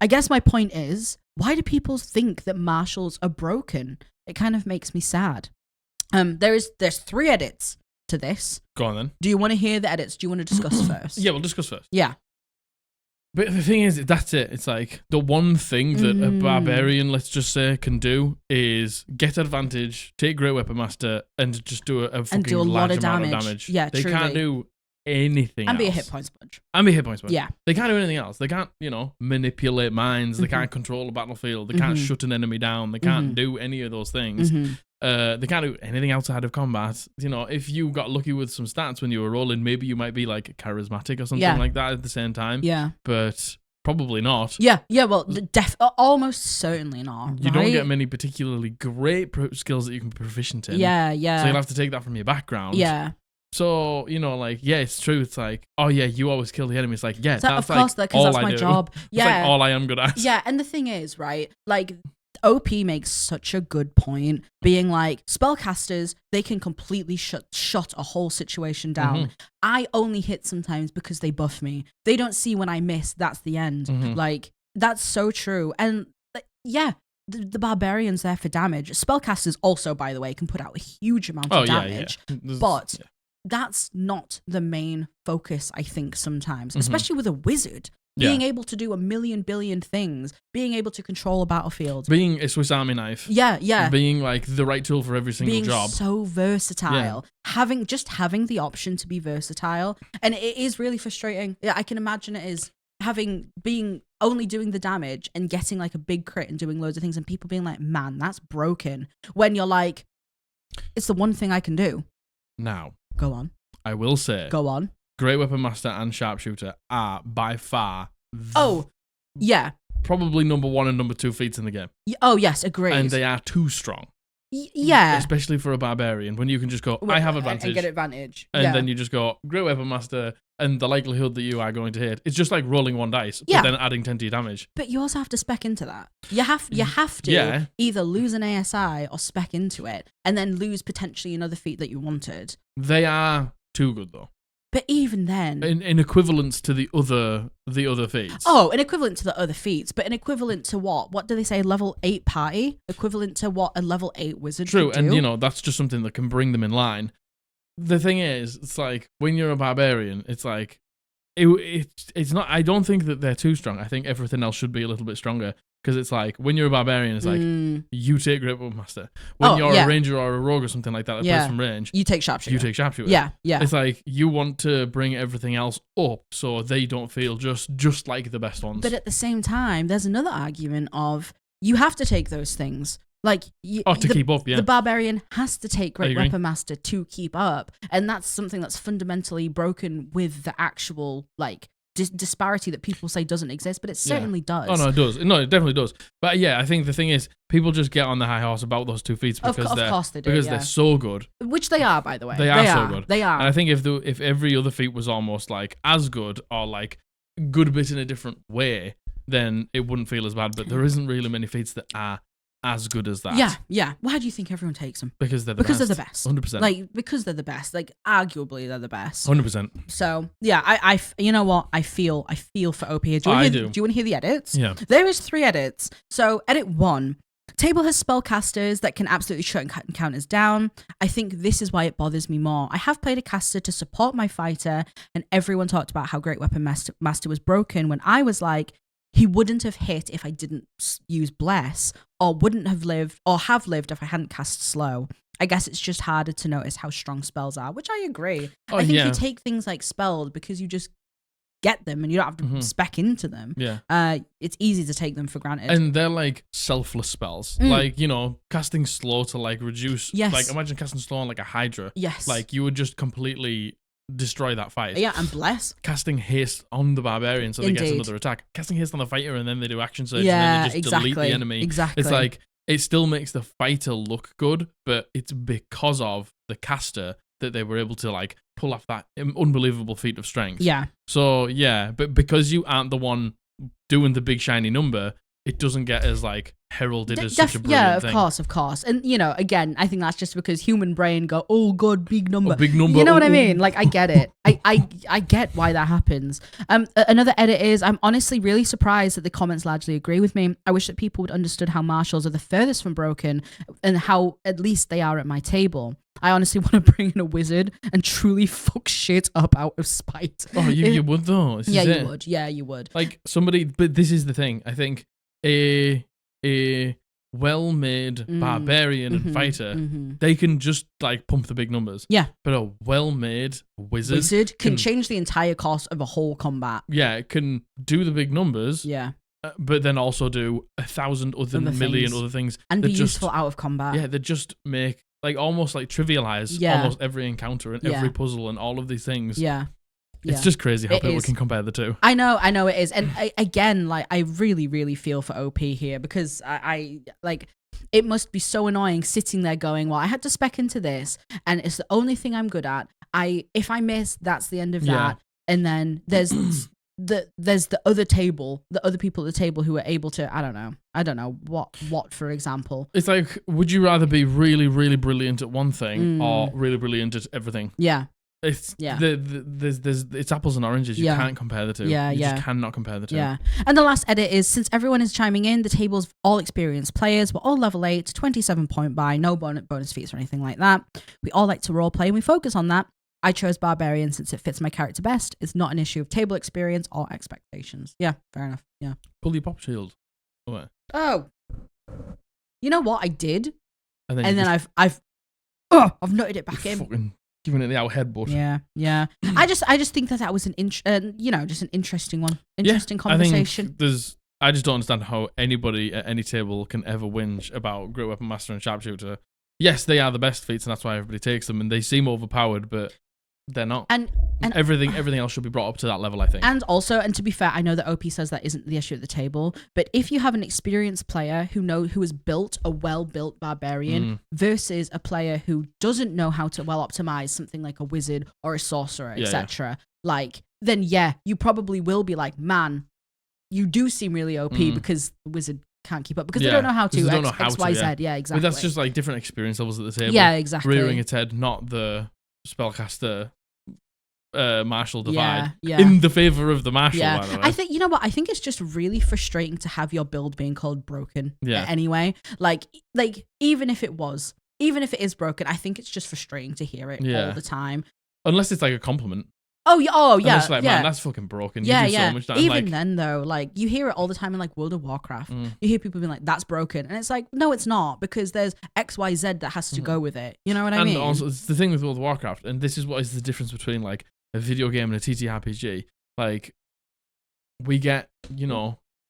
Speaker 1: I guess my point is, why do people think that martials are broken? It kind of makes me sad. There's 3 edits to this.
Speaker 2: Go on then.
Speaker 1: Do you want to hear the edits? Do you want to discuss first?
Speaker 2: Yeah, we'll discuss first.
Speaker 1: Yeah.
Speaker 2: But the thing is, that's it. It's like the one thing that a barbarian, let's just say, can do is get advantage, take Great Weapon Master, and just do a fucking large amount of damage.
Speaker 1: Yeah,
Speaker 2: they
Speaker 1: truly.
Speaker 2: Can't do anything
Speaker 1: and
Speaker 2: else.
Speaker 1: Be a hit point sponge.
Speaker 2: Yeah. They can't do anything else. They can't, manipulate minds. They can't control a battlefield. They can't shut an enemy down. They can't do any of those things. They can't do anything outside of combat. If you got lucky with some stats when you were rolling, maybe you might be like charismatic or something like that at the same time.
Speaker 1: Yeah.
Speaker 2: But probably not.
Speaker 1: Yeah, well, almost certainly not.
Speaker 2: You don't get many particularly great skills that you can be proficient in.
Speaker 1: Yeah.
Speaker 2: So you'll have to take that from your background.
Speaker 1: Yeah.
Speaker 2: So, it's true. It's like, oh yeah, you always kill the enemy. It's like, yeah,
Speaker 1: so
Speaker 2: that's
Speaker 1: of course,
Speaker 2: like
Speaker 1: because
Speaker 2: all
Speaker 1: that's
Speaker 2: I
Speaker 1: my
Speaker 2: do.
Speaker 1: job. Yeah.
Speaker 2: It's like all I am good at.
Speaker 1: Yeah, and the thing is, right, like, OP makes such a good point, being like, spellcasters, they can completely shut a whole situation down. I only hit sometimes because they buff me. They don't see when I miss, that's the end. Like, that's so true. And yeah, the barbarian's there for damage. Spellcasters also, by the way, can put out a huge amount of damage. But that's not the main focus, I think, sometimes, especially with a wizard. Being able to do a million billion things, being able to control a battlefield.
Speaker 2: Being a Swiss Army knife.
Speaker 1: Yeah.
Speaker 2: Being like the right tool for every single job.
Speaker 1: Being so versatile. Having the option to be versatile. And it is really frustrating. Yeah, I can imagine it is being only doing the damage and getting like a big crit and doing loads of things and people being like, man, that's broken. When you're like, it's the one thing I can do.
Speaker 2: Now.
Speaker 1: Go on.
Speaker 2: I will say.
Speaker 1: Go on.
Speaker 2: Great Weapon Master and Sharpshooter are by far
Speaker 1: probably
Speaker 2: number 1 and number 2 feats in the game.
Speaker 1: Oh yes, agreed.
Speaker 2: And they are too strong.
Speaker 1: Yeah.
Speaker 2: Especially for a barbarian, when you can just go, I have advantage.
Speaker 1: And get advantage.
Speaker 2: And then you just go, Great Weapon Master, and the likelihood that you are going to hit. It's just like rolling 1 dice, but then adding 10 to your damage.
Speaker 1: But you also have to spec into that. You have to either lose an ASI or spec into it, and then lose potentially another feat that you wanted.
Speaker 2: They are too good, though.
Speaker 1: But even then...
Speaker 2: In equivalence to the other feats.
Speaker 1: Oh, in equivalent to the other feats, but in equivalent to what? What do they say? Level 8 party? Equivalent to what a level 8 wizard
Speaker 2: True,
Speaker 1: could do?
Speaker 2: and that's just something that can bring them in line. The thing is, it's like, when you're a barbarian, it's like, it's not, I don't think that they're too strong. I think everything else should be a little bit stronger. Because it's like, when you're a barbarian, it's like, you take Great Weapon Master. When you're a ranger or a rogue or something like that plays from range,
Speaker 1: you take Sharpshooter.
Speaker 2: You take Sharpshooter.
Speaker 1: Yeah.
Speaker 2: It's like, you want to bring everything else up so they don't feel just like the best ones.
Speaker 1: But at the same time, there's another argument of, you have to take those things. Like,
Speaker 2: keep up,
Speaker 1: the barbarian has to take Great Weapon Master to keep up. And that's something that's fundamentally broken with the actual, like, disparity that people say doesn't exist, but it certainly does.
Speaker 2: Oh, no, it does. No, it definitely does. But yeah, I think the thing is, people just get on the high horse about those 2 feats because
Speaker 1: of course they do,
Speaker 2: because they're so good.
Speaker 1: Which they are, by the way.
Speaker 2: They are so good.
Speaker 1: They are.
Speaker 2: And I think if every other feat was almost like as good or like good bit in a different way, then it wouldn't feel as bad. But there isn't really many feats that are as good as that.
Speaker 1: Yeah. Why do you think everyone takes them?
Speaker 2: Because they're the best.
Speaker 1: They're the best.
Speaker 2: 100%.
Speaker 1: Like, because they're the best. Like, arguably they're the best.
Speaker 2: 100%.
Speaker 1: So, yeah, I you know what? I feel for OP here. Do you want to hear the edits?
Speaker 2: Yeah.
Speaker 1: There is 3 edits. So, edit 1. Table has spellcasters that can absolutely shut encounters down. I think this is why it bothers me more. I have played a caster to support my fighter, and everyone talked about how Great Weapon Master was broken when I was like, he wouldn't have hit if I didn't use Bless, or wouldn't have lived, or have lived if I hadn't cast Slow. I guess it's just harder to notice how strong spells are, which I agree. I think you take things like Spelled because you just get them and you don't have to spec into them.
Speaker 2: Yeah.
Speaker 1: It's easy to take them for granted.
Speaker 2: And they're like selfless spells. Like, casting Slow to like reduce.
Speaker 1: Yes.
Speaker 2: Like, imagine casting Slow on like a Hydra.
Speaker 1: Yes.
Speaker 2: Like, you would just completely destroy that fight.
Speaker 1: Yeah, and Bless.
Speaker 2: Casting Haste on the barbarian so they get another attack. Casting Haste on the fighter and then they do action surge and then they just delete the enemy.
Speaker 1: Exactly.
Speaker 2: It's like, it still makes the fighter look good, but it's because of the caster that they were able to like pull off that unbelievable feat of strength.
Speaker 1: Yeah.
Speaker 2: So yeah, but because you aren't the one doing the big shiny number, it doesn't get as like heralded as such a brilliant thing.
Speaker 1: Of course. And again, I think that's just because human brain go, oh god, big number.
Speaker 2: Big number.
Speaker 1: You know what I mean? Like, I get it. I get why that happens. Another edit is, I'm honestly really surprised that the comments largely agree with me. I wish that people would understood how marshals are the furthest from broken and how at least they are at my table. I honestly want to bring in a wizard and truly fuck shit up out of spite.
Speaker 2: Oh, you would though.
Speaker 1: You would. Yeah, you would.
Speaker 2: Like somebody, but this is the thing. I think a well-made barbarian and fighter, they can just like pump the big numbers.
Speaker 1: Yeah.
Speaker 2: But a well-made wizard
Speaker 1: can change the entire cost of a whole combat.
Speaker 2: Yeah, it can do the big numbers.
Speaker 1: Yeah.
Speaker 2: But then also do 1,000 other million other things.
Speaker 1: And be useful out of combat.
Speaker 2: Yeah, they just make like almost like trivialize almost every encounter and every puzzle and all of these things.
Speaker 1: Yeah.
Speaker 2: It's just crazy how people can compare the two.
Speaker 1: I know it is. And again, like, I really, really feel for OP here because I like, it must be so annoying sitting there going, well, I had to spec into this and it's the only thing I'm good at. If I miss, that's the end of that. And then there's the other table, the other people at the table who are able to, I don't know what for example.
Speaker 2: It's like, would you rather be really, really brilliant at one thing or really brilliant at everything?
Speaker 1: Yeah.
Speaker 2: It's it's apples and oranges. You can't compare the two. You just cannot compare the two.
Speaker 1: Yeah. And the last edit is, since everyone is chiming in, the table's all experienced players. We're all level 8, 27 point buy, no bonus feats or anything like that. We all like to roleplay and we focus on that. I chose Barbarian since it fits my character best. It's not an issue of table experience or expectations. Yeah, fair enough. Yeah.
Speaker 2: Pull your pop shield.
Speaker 1: Oh. You know what? I did.
Speaker 2: And then
Speaker 1: I've nutted it back in.
Speaker 2: Fucking giving it the out headbutt.
Speaker 1: Yeah. I just think that was an just an interesting one. Interesting conversation.
Speaker 2: I just don't understand how anybody at any table can ever whinge about Great Weapon Master and Sharpshooter. Yes, they are the best feats, and that's why everybody takes them, and they seem overpowered, but they're not. And everything else should be brought up to that level, I think.
Speaker 1: And also, and to be fair, I know that OP says that isn't the issue at the table, but if you have an experienced player who has built a well-built barbarian versus a player who doesn't know how to well optimize something like a wizard or a sorcerer, etc., like, then you probably will be like, man, you do seem really OP because the wizard can't keep up because they don't know how to. X, Y, Z. Yeah, exactly.
Speaker 2: But that's just like different experience levels at the table.
Speaker 1: Yeah, exactly.
Speaker 2: Rearing its head, not the spellcaster martial divide.
Speaker 1: Yeah.
Speaker 2: In the favor of the martial, by the way.
Speaker 1: I think, you know what? I think it's just really frustrating to have your build being called broken. Yeah. Anyway, like even if it is broken, I think it's just frustrating to hear it all the time.
Speaker 2: Unless it's like a compliment.
Speaker 1: Oh yeah.
Speaker 2: It's like, man, that's fucking broken.
Speaker 1: Yeah,
Speaker 2: you do so much that.
Speaker 1: Even then, though, like, you hear it all the time in like World of Warcraft. You hear people being like, "That's broken," and it's like, no, it's not, because there's X, Y, Z that has to go with it. You know what I mean?
Speaker 2: And also, it's the thing with World of Warcraft, and this is what is the difference between like a video game and a TTRPG. Like, we get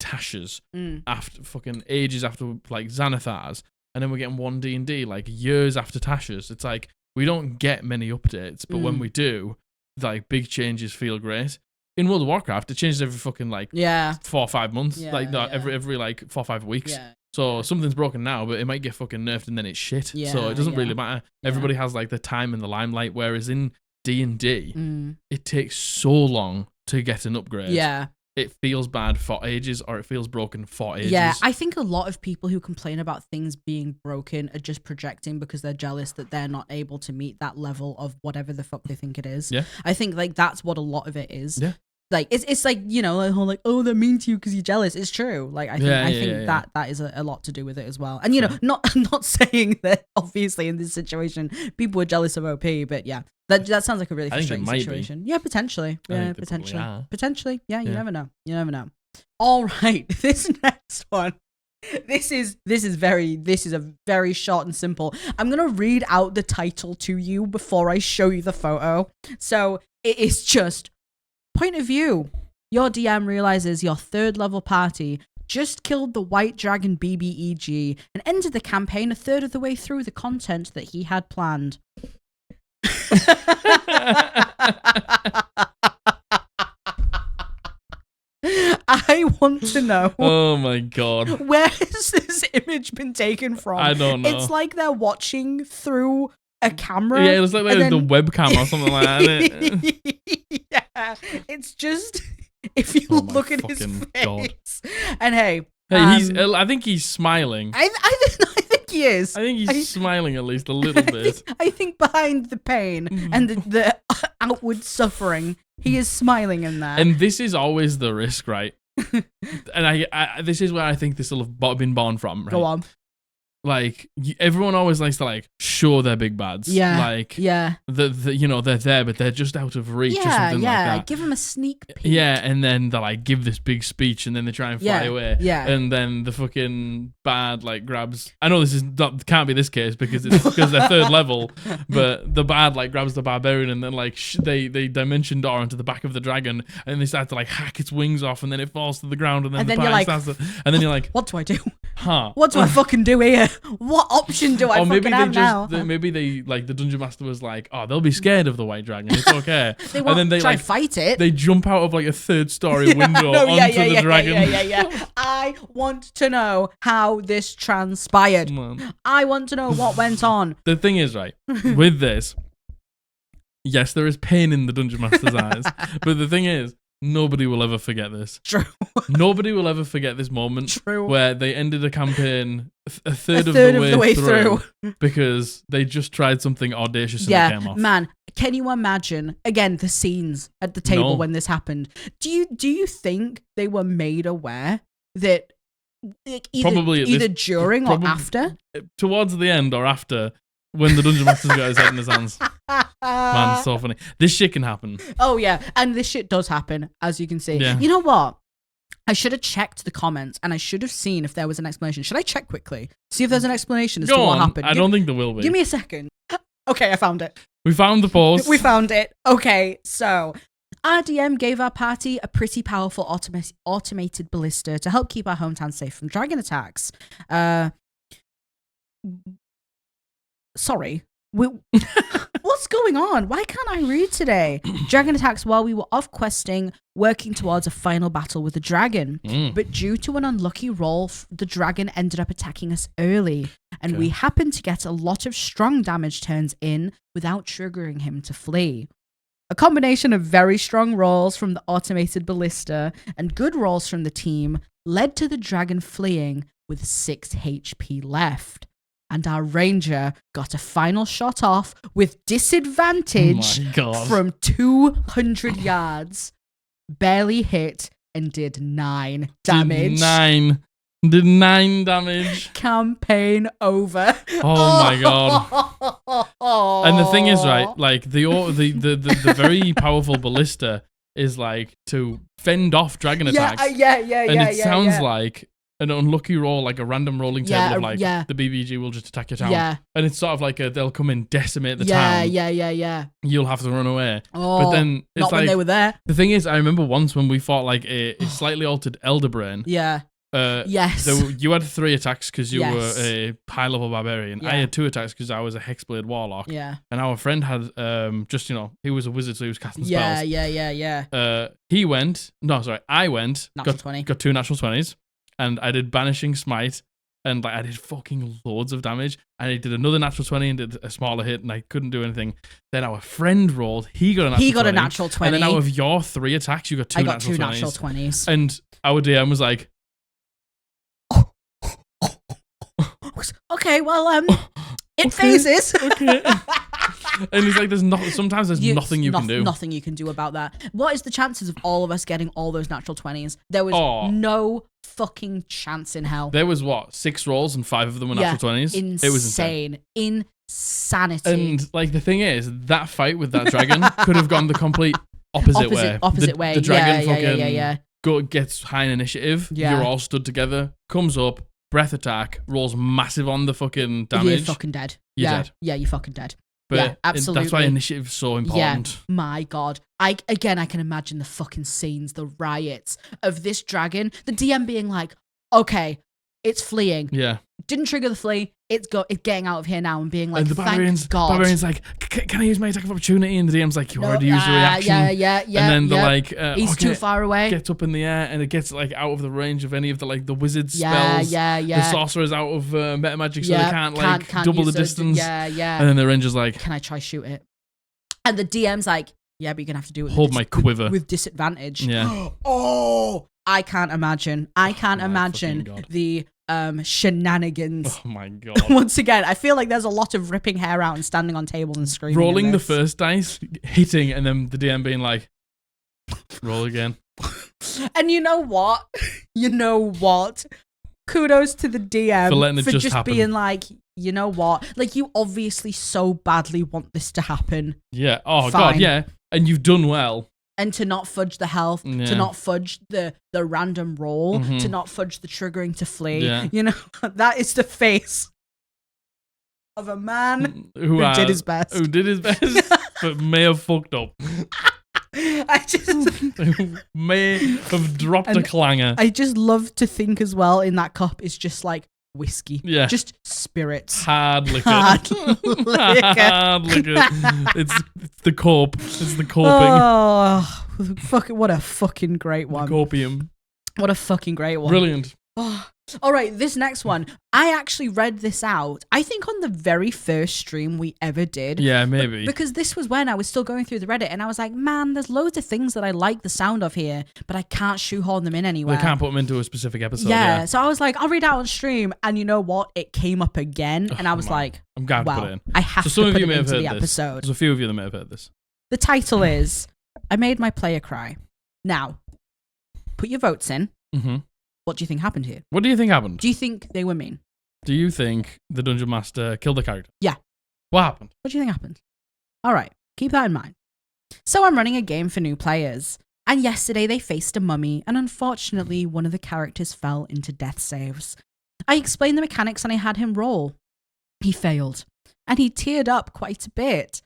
Speaker 2: Tashes after fucking ages after like Xanathars, and then we're getting one D&D like years after Tashes. It's like we don't get many updates, but when we do, like, big changes feel great. In World of Warcraft, it changes every fucking 4 or 5 months, every like 4 or 5 weeks. So something's broken now, but it might get fucking nerfed and then it's shit. So it doesn't really matter. Everybody has like the time in the limelight, whereas in D&D, it takes so long to get an upgrade. Yeah. It feels bad for ages, or it feels broken for ages.
Speaker 1: Yeah, I think a lot of people who complain about things being broken are just projecting because they're jealous that they're not able to meet that level of whatever the fuck they think it is. Yeah. I think like that's what a lot of it is. Yeah. Like it's like, like, oh, they're mean to you because you're jealous. It's true. Like I think that is a lot to do with it as well. And not saying that obviously in this situation people are jealous of OP, but yeah. That sounds like a really frustrating situation. Yeah, potentially. Yeah, potentially. Yeah, you never know. You never know. All right, this next one. This is a very short and simple. I'm gonna read out the title to you before I show you the photo. So it is just point of view. Your DM realizes your 3rd level party just killed the White Dragon BBEG and ended the campaign a third of the way through the content that he had planned. I want to know.
Speaker 2: Oh my god.
Speaker 1: Where has this image been taken from?
Speaker 2: I don't know.
Speaker 1: It's like they're watching through a camera.
Speaker 2: Yeah, it looks like the webcam or something like that.
Speaker 1: Yeah. It's just, if you look at his face. God. And hey,
Speaker 2: Hey, I think he's smiling.
Speaker 1: I think he is.
Speaker 2: I think he's smiling at least a little bit.
Speaker 1: I think behind the pain and the outward suffering, he is smiling in that.
Speaker 2: And this is always the risk, right? And this is where I think this will have been born from, right?
Speaker 1: Go on.
Speaker 2: Like, everyone always likes to, like, show their big bads.
Speaker 1: Yeah.
Speaker 2: Like,
Speaker 1: yeah.
Speaker 2: You know, they're there, but they're just out of reach or something like that.
Speaker 1: Give them a sneak peek.
Speaker 2: Yeah, and then they, like, give this big speech, and then they try and fly away.
Speaker 1: Yeah.
Speaker 2: And then the fucking bad, like, grabs... I know can't be this case because they're third level, but the bad, like, grabs the barbarian, and then, like, they dimension door into the back of the dragon, and they start to, like, hack its wings off, and then it falls to the ground, and then the party starts to... And then you're like...
Speaker 1: What do I do?
Speaker 2: Huh.
Speaker 1: What do I fucking do here? What option do I fucking have now?
Speaker 2: Maybe they, like, the dungeon master was like, oh, they'll be scared of the white dragon. It's okay.
Speaker 1: And then they try to fight it.
Speaker 2: They jump out of, like, a third-story window onto the dragon.
Speaker 1: Yeah. I want to know how this transpired.
Speaker 2: Man.
Speaker 1: I want to know what went on.
Speaker 2: The thing is, right, with this, yes, there is pain in the dungeon master's eyes, but the thing is, nobody will ever forget this.
Speaker 1: True.
Speaker 2: Nobody will ever forget this moment.
Speaker 1: True.
Speaker 2: Where they ended a campaign a third of the way through because they just tried something audacious and it came off.
Speaker 1: Man, can you imagine, again, the scenes at the table when this happened? Do you think they were made aware that either during or after?
Speaker 2: Towards the end or after, when the dungeon master's got his head in his hands. Man, it's so funny. This shit can happen.
Speaker 1: Oh, yeah. And this shit does happen, as you can see.
Speaker 2: Yeah.
Speaker 1: You know what? I should have checked the comments, and I should have seen if there was an explanation. Should I check quickly? See if there's an explanation as to what happened?
Speaker 2: I don't think there will be.
Speaker 1: Give me a second. Okay, I found it.
Speaker 2: We found the post.
Speaker 1: We found it. Okay, so... Our DM gave our party a pretty powerful automated ballista to help keep our hometown safe from dragon attacks. Sorry. What's going on? Why can't I read today? Dragon attacks while we were off questing, working towards a final battle with the dragon. But due to an unlucky roll, the dragon ended up attacking us early, and we happened to get a lot of strong damage turns in without triggering him to flee. A combination of very strong rolls from the automated ballista and good rolls from the team led to the dragon fleeing with 6 HP left. And our ranger got a final shot off with disadvantage from 200 yards. Barely hit and did 9 damage.
Speaker 2: Did 9 damage.
Speaker 1: Campaign over.
Speaker 2: Oh my god. And the thing is, right, like the very powerful ballista is like to fend off dragon attacks. And it sounds like an unlucky roll, like a random rolling table of like the BBG will just attack your town. And it's sort of like they'll come and decimate the town. You'll have to run away. But then it's
Speaker 1: not
Speaker 2: like,
Speaker 1: when they were there.
Speaker 2: The thing is, I remember once when we fought like a slightly altered elder brain.
Speaker 1: Yes.
Speaker 2: You had 3 attacks because you were a high level barbarian. I had 2 attacks because I was a hexblade warlock. And our friend had just, he was a wizard, so he was casting spells. I went, got 2 natural 20s, and I did banishing smite, and like I did fucking loads of damage, and I did another natural 20 and did a smaller hit, and I couldn't do anything. Then our friend rolled, he got a natural 20. And then out of your 3 attacks, you got 2 natural 20s. And our DM was like,
Speaker 1: okay, well, it phases.
Speaker 2: And he's like, sometimes there's nothing you can do.
Speaker 1: Nothing you can do about that. What is the chances of all of us getting all those natural 20s? There was no fucking chance in hell.
Speaker 2: There was 6 rolls and 5 of them were natural 20s.
Speaker 1: Insane.
Speaker 2: It was insane.
Speaker 1: Insanity.
Speaker 2: And like the thing is, that fight with that dragon could have gone the complete opposite way. The dragon gets high in initiative. You're all stood together, comes up, breath attack, rolls massive on the fucking damage.
Speaker 1: You're fucking dead. You're dead. Yeah, you're fucking dead.
Speaker 2: But
Speaker 1: absolutely.
Speaker 2: That's why initiative is so important.
Speaker 1: Yeah, my God. I can imagine the fucking scenes, the riots of this dragon, the DM being like, okay, it's fleeing.
Speaker 2: Yeah.
Speaker 1: Didn't trigger the flee. It's getting out of here now and being like,
Speaker 2: and the
Speaker 1: thank God.
Speaker 2: Barbarian's like, can I use my attack of opportunity? And the DM's like, you already used your reaction.
Speaker 1: Yeah.
Speaker 2: And then they're like,
Speaker 1: he's too far away.
Speaker 2: Gets up in the air and it gets like out of the range of any of the wizard spells. The sorcerer's out of meta magic, so they can't double the distance. And then the ranger's like,
Speaker 1: can I try shoot it? And the DM's like, yeah, but you're gonna have to do it.
Speaker 2: Hold my quiver
Speaker 1: with disadvantage.
Speaker 2: Yeah.
Speaker 1: Oh, I can't imagine. I can't imagine the shenanigans.
Speaker 2: Oh my god.
Speaker 1: Once again, I feel like there's a lot of ripping hair out and standing on tables and screaming.
Speaker 2: Rolling the first dice, hitting, and then the DM being like, roll again.
Speaker 1: And you know what? Kudos to the DM
Speaker 2: for letting it
Speaker 1: for just
Speaker 2: happen.
Speaker 1: being like, you know what? Like, you obviously so badly want this to happen.
Speaker 2: Yeah. Oh
Speaker 1: Fine.
Speaker 2: god, yeah. And you've done well.
Speaker 1: And to not fudge the health, to not fudge the random roll, to not fudge the triggering to flee. Yeah. You know, that is the face of a man who did his best.
Speaker 2: Who did his best, but may have fucked up.
Speaker 1: I just
Speaker 2: may have dropped a clanger.
Speaker 1: I just love to think as well in that cup is just like whiskey. Yeah. Just spirits.
Speaker 2: Hard liquor.
Speaker 1: Hard liquor.
Speaker 2: Hard liquor. It's the corp. It's the corping.
Speaker 1: Oh, what a fucking great one.
Speaker 2: The corpium.
Speaker 1: What a fucking great one.
Speaker 2: Brilliant.
Speaker 1: Oh. All right, this next one. I actually read this out, I think on the very first stream we ever did.
Speaker 2: Yeah, maybe.
Speaker 1: Because this was when I was still going through the Reddit and I was like, man, there's loads of things that I like the sound of here, but I can't shoehorn them in anywhere.
Speaker 2: We can't put them into a specific episode.
Speaker 1: Yeah, so I was like, I'll read out on stream. And you know what? It came up again. And I was like,
Speaker 2: I'm glad to put it in.
Speaker 1: I have to put it into the episode.
Speaker 2: There's a few of you that may have heard this.
Speaker 1: The title is, I Made My Player Cry. Now, put your votes in.
Speaker 2: Mm-hmm.
Speaker 1: What do you think happened here?
Speaker 2: What do you think happened?
Speaker 1: Do you think they were mean?
Speaker 2: Do you think the Dungeon Master killed the character?
Speaker 1: Yeah.
Speaker 2: What happened?
Speaker 1: What do you think happened? All right, keep that in mind. So I'm running a game for new players, and yesterday they faced a mummy, and unfortunately one of the characters fell into death saves. I explained the mechanics and I had him roll. He failed, and he teared up quite a bit.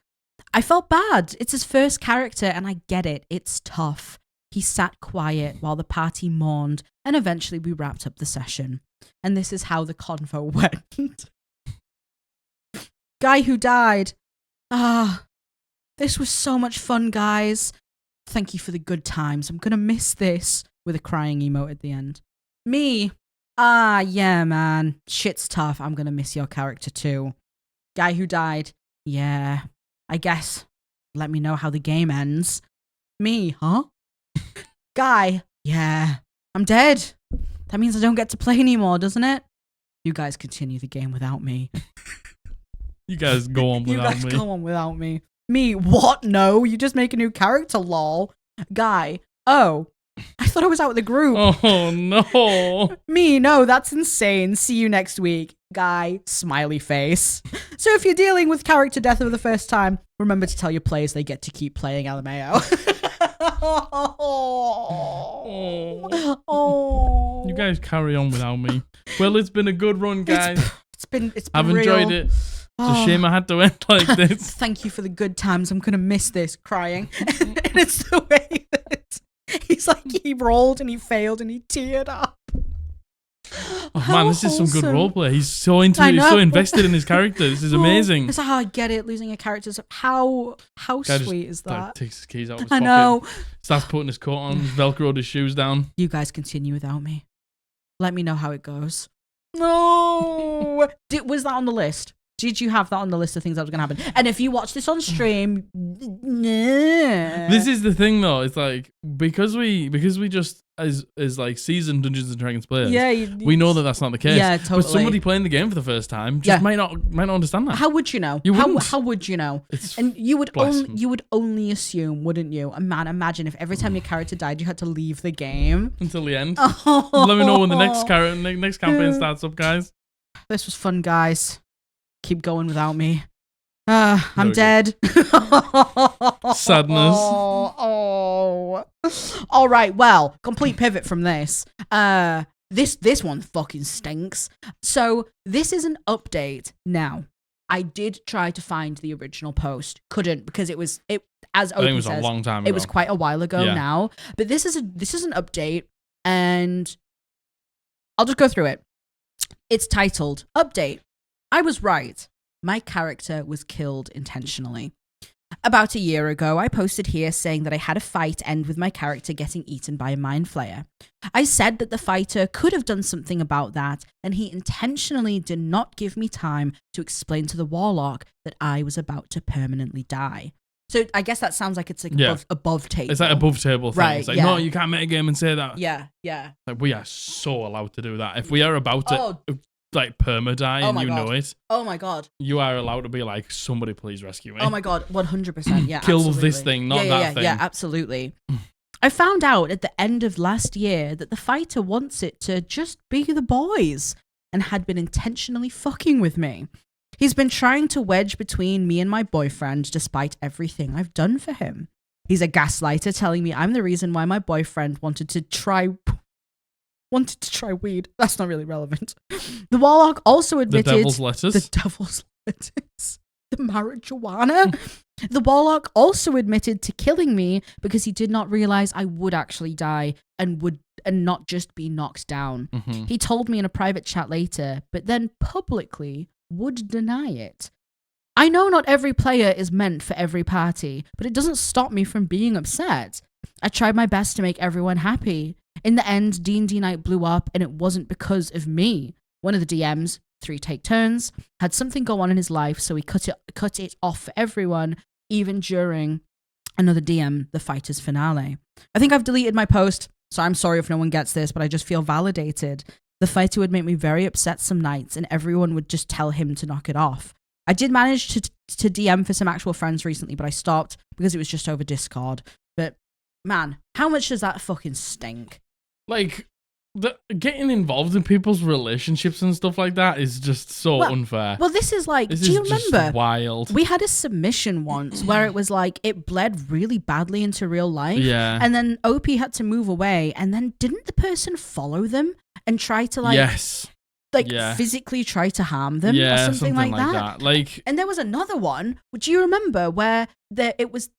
Speaker 1: I felt bad. It's his first character, and I get it. It's tough. He sat quiet while the party mourned, and eventually we wrapped up the session. And this is how the convo went. Guy who died. This was so much fun, guys. Thank you for the good times. I'm gonna miss this. With a crying emote at the end. Me. Yeah, man. Shit's tough. I'm gonna miss your character too. Guy who died. Yeah. I guess. Let me know how the game ends. Me, huh? Guy, yeah, I'm dead. That means I don't get to play anymore, doesn't it? You guys continue the game without me.
Speaker 2: You guys go on without me.
Speaker 1: You guys go on without me. Me, what? No, you just make a new character, lol. Guy, oh, I thought I was out of the group.
Speaker 2: Oh, no.
Speaker 1: Me, no, that's insane. See you next week. Guy, smiley face. So if you're dealing with character death for the first time, remember to tell your players they get to keep playing LMAO. Oh.
Speaker 2: You guys carry on without me. Well, it's been a good run, guys.
Speaker 1: It's been
Speaker 2: I've
Speaker 1: real.
Speaker 2: enjoyed it. It's a shame I had to end like this.
Speaker 1: Thank you for the good times. I'm gonna miss this crying. And it's the way that he's like, he rolled and he failed and he teared up.
Speaker 2: Oh man, this is some good roleplay. He's so into it. He's so invested in his character. This is amazing.
Speaker 1: That's how I get it. Losing a character. How sweet is that?
Speaker 2: Takes his keys out of his
Speaker 1: pocket.
Speaker 2: I know. Starts putting his coat on. Velcroed his shoes down.
Speaker 1: You guys continue without me. Let me know how it goes. No. Was that on the list? Did you have that on the list of things that was going to happen? And if you watch this on stream,
Speaker 2: this is the thing though. It's like because we just as like seasoned Dungeons and Dragons players, we know that that's not the case.
Speaker 1: Yeah, totally.
Speaker 2: But somebody playing the game for the first time just might not understand that.
Speaker 1: How would you know? How would you know?
Speaker 2: And
Speaker 1: you would only assume, wouldn't you? Man, imagine if every time your character died, you had to leave the game
Speaker 2: until the end. Let me know when the next campaign starts up, guys.
Speaker 1: This was fun, guys. Keep going without me. I'm dead.
Speaker 2: Sadness.
Speaker 1: Oh. All right. Well, complete pivot from this. This one fucking stinks. So this is an update. Now, I did try to find the original post. Couldn't because it as Opie says,
Speaker 2: a long time ago.
Speaker 1: It was quite a while ago now. But this is an update, and I'll just go through it. It's titled Update. I was right. My character was killed intentionally. About a year ago, I posted here saying that I had a fight end with my character getting eaten by a mind flayer. I said that the fighter could have done something about that, and he intentionally did not give me time to explain to the warlock that I was about to permanently die. So I guess that sounds like it's like above table.
Speaker 2: It's like above table thing.
Speaker 1: Right,
Speaker 2: It's like, no, you can't metagame and say that.
Speaker 1: Yeah.
Speaker 2: Like, we are so allowed to do that. If we are about to like perma-die and you know it.
Speaker 1: Oh my God.
Speaker 2: You are allowed to be like, somebody please rescue me.
Speaker 1: Oh my God, 100%. Yeah,
Speaker 2: Kill
Speaker 1: absolutely.
Speaker 2: this thing, not that thing.
Speaker 1: Yeah, absolutely. I found out at the end of last year that the fighter wants it to just be the boys and had been intentionally fucking with me. He's been trying to wedge between me and my boyfriend despite everything I've done for him. He's a gaslighter telling me I'm the reason why my boyfriend wanted to try weed. That's not really relevant. The warlock also admitted...
Speaker 2: The devil's lettuce?
Speaker 1: The devil's lettuce. The marijuana. The warlock also admitted to killing me because he did not realize I would actually die and not just be knocked down.
Speaker 2: Mm-hmm.
Speaker 1: He told me in a private chat later, but then publicly would deny it. I know not every player is meant for every party, but it doesn't stop me from being upset. I tried my best to make everyone happy. In the end, D&D night blew up, and it wasn't because of me. One of the DMs, 3 take turns, had something go on in his life, so he cut it off for everyone, even during another DM, the fighter's finale. I think I've deleted my post, so I'm sorry if no one gets this, but I just feel validated. The fighter would make me very upset some nights, and everyone would just tell him to knock it off. I did manage to DM for some actual friends recently, but I stopped because it was just over Discord. But man, how much does that fucking stink?
Speaker 2: Like, getting involved in people's relationships and stuff like that is just so unfair.
Speaker 1: Well, this is like,
Speaker 2: do
Speaker 1: you
Speaker 2: remember?
Speaker 1: remember?
Speaker 2: Wild.
Speaker 1: We had a submission once where it was like, it bled really badly into real life.
Speaker 2: Yeah.
Speaker 1: And then OP had to move away. And then didn't the person follow them and try to like...
Speaker 2: Yes.
Speaker 1: Physically try to harm them or something like that. And there was another one, do you remember, where they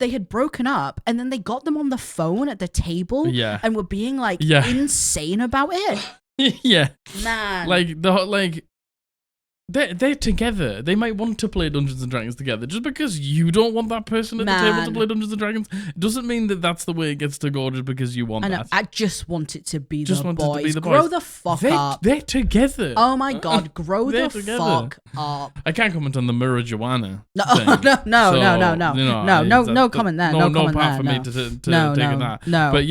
Speaker 1: had broken up and then they got them on the phone at the table and were being like insane about it.
Speaker 2: Yeah.
Speaker 1: Man.
Speaker 2: They're together. They might want to play Dungeons and Dragons together. Just because you don't want that person at the table to play Dungeons and Dragons doesn't mean that that's the way it gets to go just because you want that.
Speaker 1: I just want it to be the boys. Grow the fuck up.
Speaker 2: They're together.
Speaker 1: Oh my God, grow the fuck up.
Speaker 2: I can't comment on the marijuana
Speaker 1: No,
Speaker 2: thing.
Speaker 1: No comment there.
Speaker 2: No part for me to take that.
Speaker 1: No.
Speaker 2: But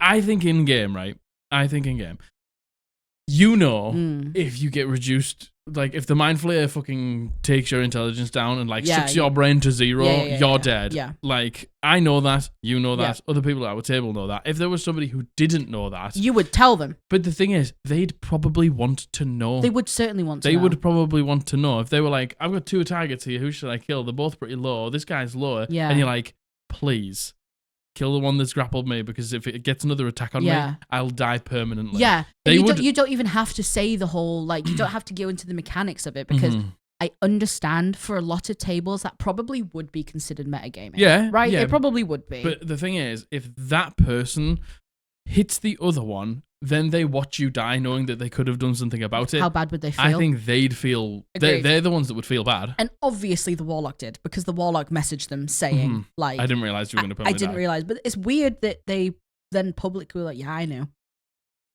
Speaker 2: I think in game, right? If you get reduced, like if the mind flayer fucking takes your intelligence down and sucks your brain to zero, you're dead.
Speaker 1: Yeah.
Speaker 2: Like, I know that, you know that, other people at our table know that. If there was somebody who didn't know that,
Speaker 1: you would tell them.
Speaker 2: But the thing is, they'd probably want to know.
Speaker 1: They would certainly want to know.
Speaker 2: They would probably want to know. If they were like, I've got 2 targets here, who should I kill? They're both pretty low. This guy's lower. Yeah. And you're like, please. Kill the one that's grappled me, because if it gets another attack on me, I'll die permanently.
Speaker 1: Yeah, you don't even have to say the whole, you don't have to go into the mechanics of it, because I understand for a lot of tables that probably would be considered metagaming.
Speaker 2: Yeah.
Speaker 1: Right?
Speaker 2: Yeah.
Speaker 1: It probably would be.
Speaker 2: But the thing is, if that person hits the other one, then they watch you die knowing that they could have done something about it.
Speaker 1: How bad would they feel?
Speaker 2: I think they'd feel... They're the ones that would feel bad.
Speaker 1: And obviously the Warlock did, because the Warlock messaged them saying, I
Speaker 2: didn't realise you were going to put me
Speaker 1: I didn't realise, but it's weird that they then publicly were like, yeah, I knew.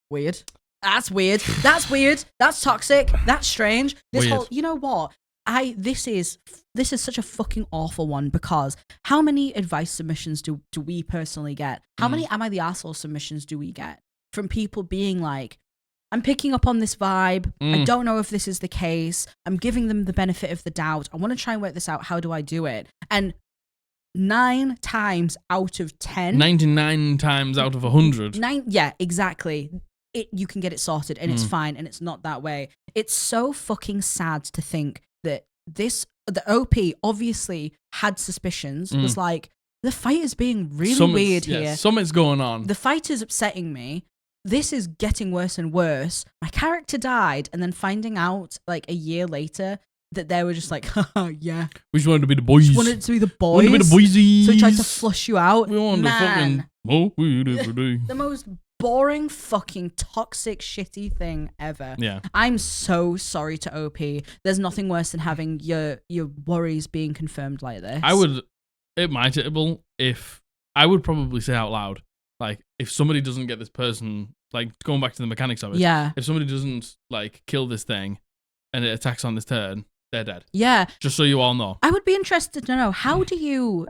Speaker 1: Weird. That's weird. That's weird. That's toxic. That's strange. This whole... You know what? This is such a fucking awful one, because how many advice submissions do we personally get? How many Am I the Arsehole submissions do we get? From people being like, I'm picking up on this vibe. I don't know if this is the case. I'm giving them the benefit of the doubt. I want to try and work this out. How do I do it? And 9 times out of 10...
Speaker 2: 99 times out of 100.
Speaker 1: Yeah, exactly. You can get it sorted, and it's fine, and it's not that way. It's so fucking sad to think that the OP obviously had suspicions, was like, the fight is being really weird here.
Speaker 2: Something's going on.
Speaker 1: The fight is upsetting me. This is getting worse and worse. My character died, and then finding out a year later that they were just like, haha, yeah.
Speaker 2: We just wanted to be the boys.
Speaker 1: Just wanted to be the boys.
Speaker 2: Wanted to be the boysies.
Speaker 1: So he tried to flush you out.
Speaker 2: We wanted to fucking smoke weed every day.
Speaker 1: The most boring, fucking toxic, shitty thing ever.
Speaker 2: Yeah.
Speaker 1: I'm so sorry to OP. There's nothing worse than having your worries being confirmed like this.
Speaker 2: At my table, I would probably say out loud, if somebody doesn't get this person, going back to the mechanics of it.
Speaker 1: Yeah.
Speaker 2: If somebody doesn't, kill this thing and it attacks on this turn, they're dead.
Speaker 1: Yeah.
Speaker 2: Just so you all know.
Speaker 1: I would be interested to know, how do you...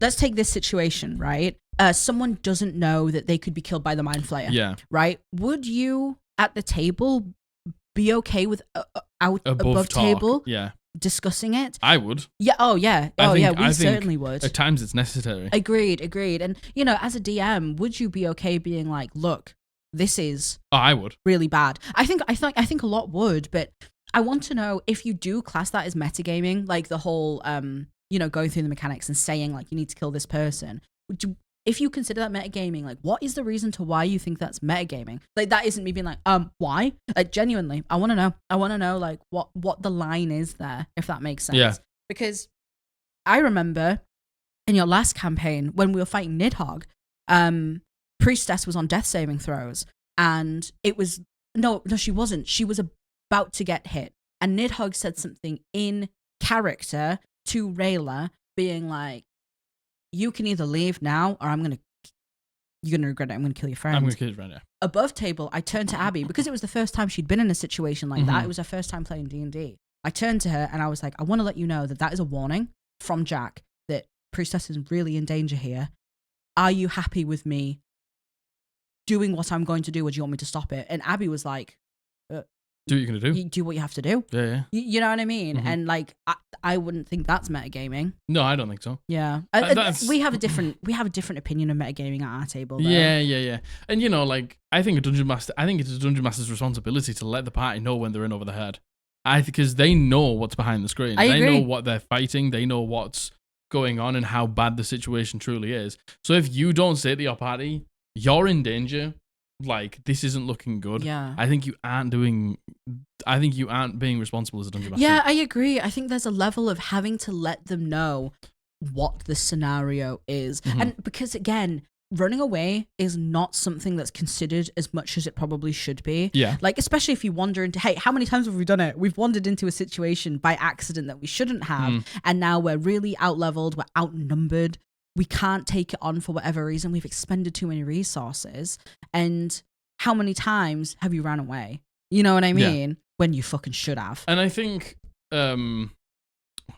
Speaker 1: let's take this situation, right? Someone doesn't know that they could be killed by the Mind Flayer.
Speaker 2: Yeah.
Speaker 1: Right? Would you, at the table, be okay with above table discussing it?
Speaker 2: I would.
Speaker 1: Yeah. Oh, yeah. We certainly would.
Speaker 2: At times it's necessary.
Speaker 1: Agreed. And, as a DM, would you be okay being like, look, this is
Speaker 2: I would.
Speaker 1: really bad? I think a lot would, but I want to know if you do class that as metagaming, like the whole, going through the mechanics and saying, like, you need to kill this person. If you consider that metagaming, like, what is the reason to why you think that's metagaming? Like, that isn't me being like, why? Like, genuinely, I want to know. I want to know, like, what the line is there, if that makes sense.
Speaker 2: Yeah.
Speaker 1: Because I remember in your last campaign when we were fighting Nidhogg, Priestess was on death saving throws, and it was no, she wasn't. She was about to get hit, and Nidhogg said something in character to Rayla, being like, you can either leave now, or you're gonna regret it. I'm gonna kill your friend.
Speaker 2: I'm gonna kill your friend. Yeah.
Speaker 1: Above table, I turned to Abby because it was the first time she'd been in a situation like that. It was her first time playing D&D. I turned to her and I was like, I want to let you know that is a warning from Jack that Priestess is really in danger here. Are you happy with me doing what I'm going to do, or do you want me to stop it? And Abby was like,
Speaker 2: do what you're gonna do.
Speaker 1: You do what you have to do.
Speaker 2: Yeah.
Speaker 1: You know what I mean? And like, I wouldn't think that's metagaming.
Speaker 2: No, I don't think so.
Speaker 1: Yeah, we have a different opinion of metagaming at our table. Though.
Speaker 2: Yeah. And like, I think it's a dungeon master's responsibility to let the party know when they're in over the head. Because they know what's behind the screen. They know what they're fighting. They know what's going on and how bad the situation truly is. So if you don't say to your party, you're in danger, like, this isn't looking good.
Speaker 1: Yeah.
Speaker 2: I think you aren't being responsible as a dungeon master.
Speaker 1: Yeah, I agree. I think there's a level of having to let them know what the scenario is. And because, again, running away is not something that's considered as much as it probably should be.
Speaker 2: Yeah.
Speaker 1: Like, especially if you wander into, hey, how many times have we done it? We've wandered into a situation by accident that we shouldn't have. And now we're really out-leveled, we're outnumbered. We can't take it on for whatever reason. We've expended too many resources. And how many times have you ran away? You know what I mean? Yeah. When you fucking should have.
Speaker 2: And I think, I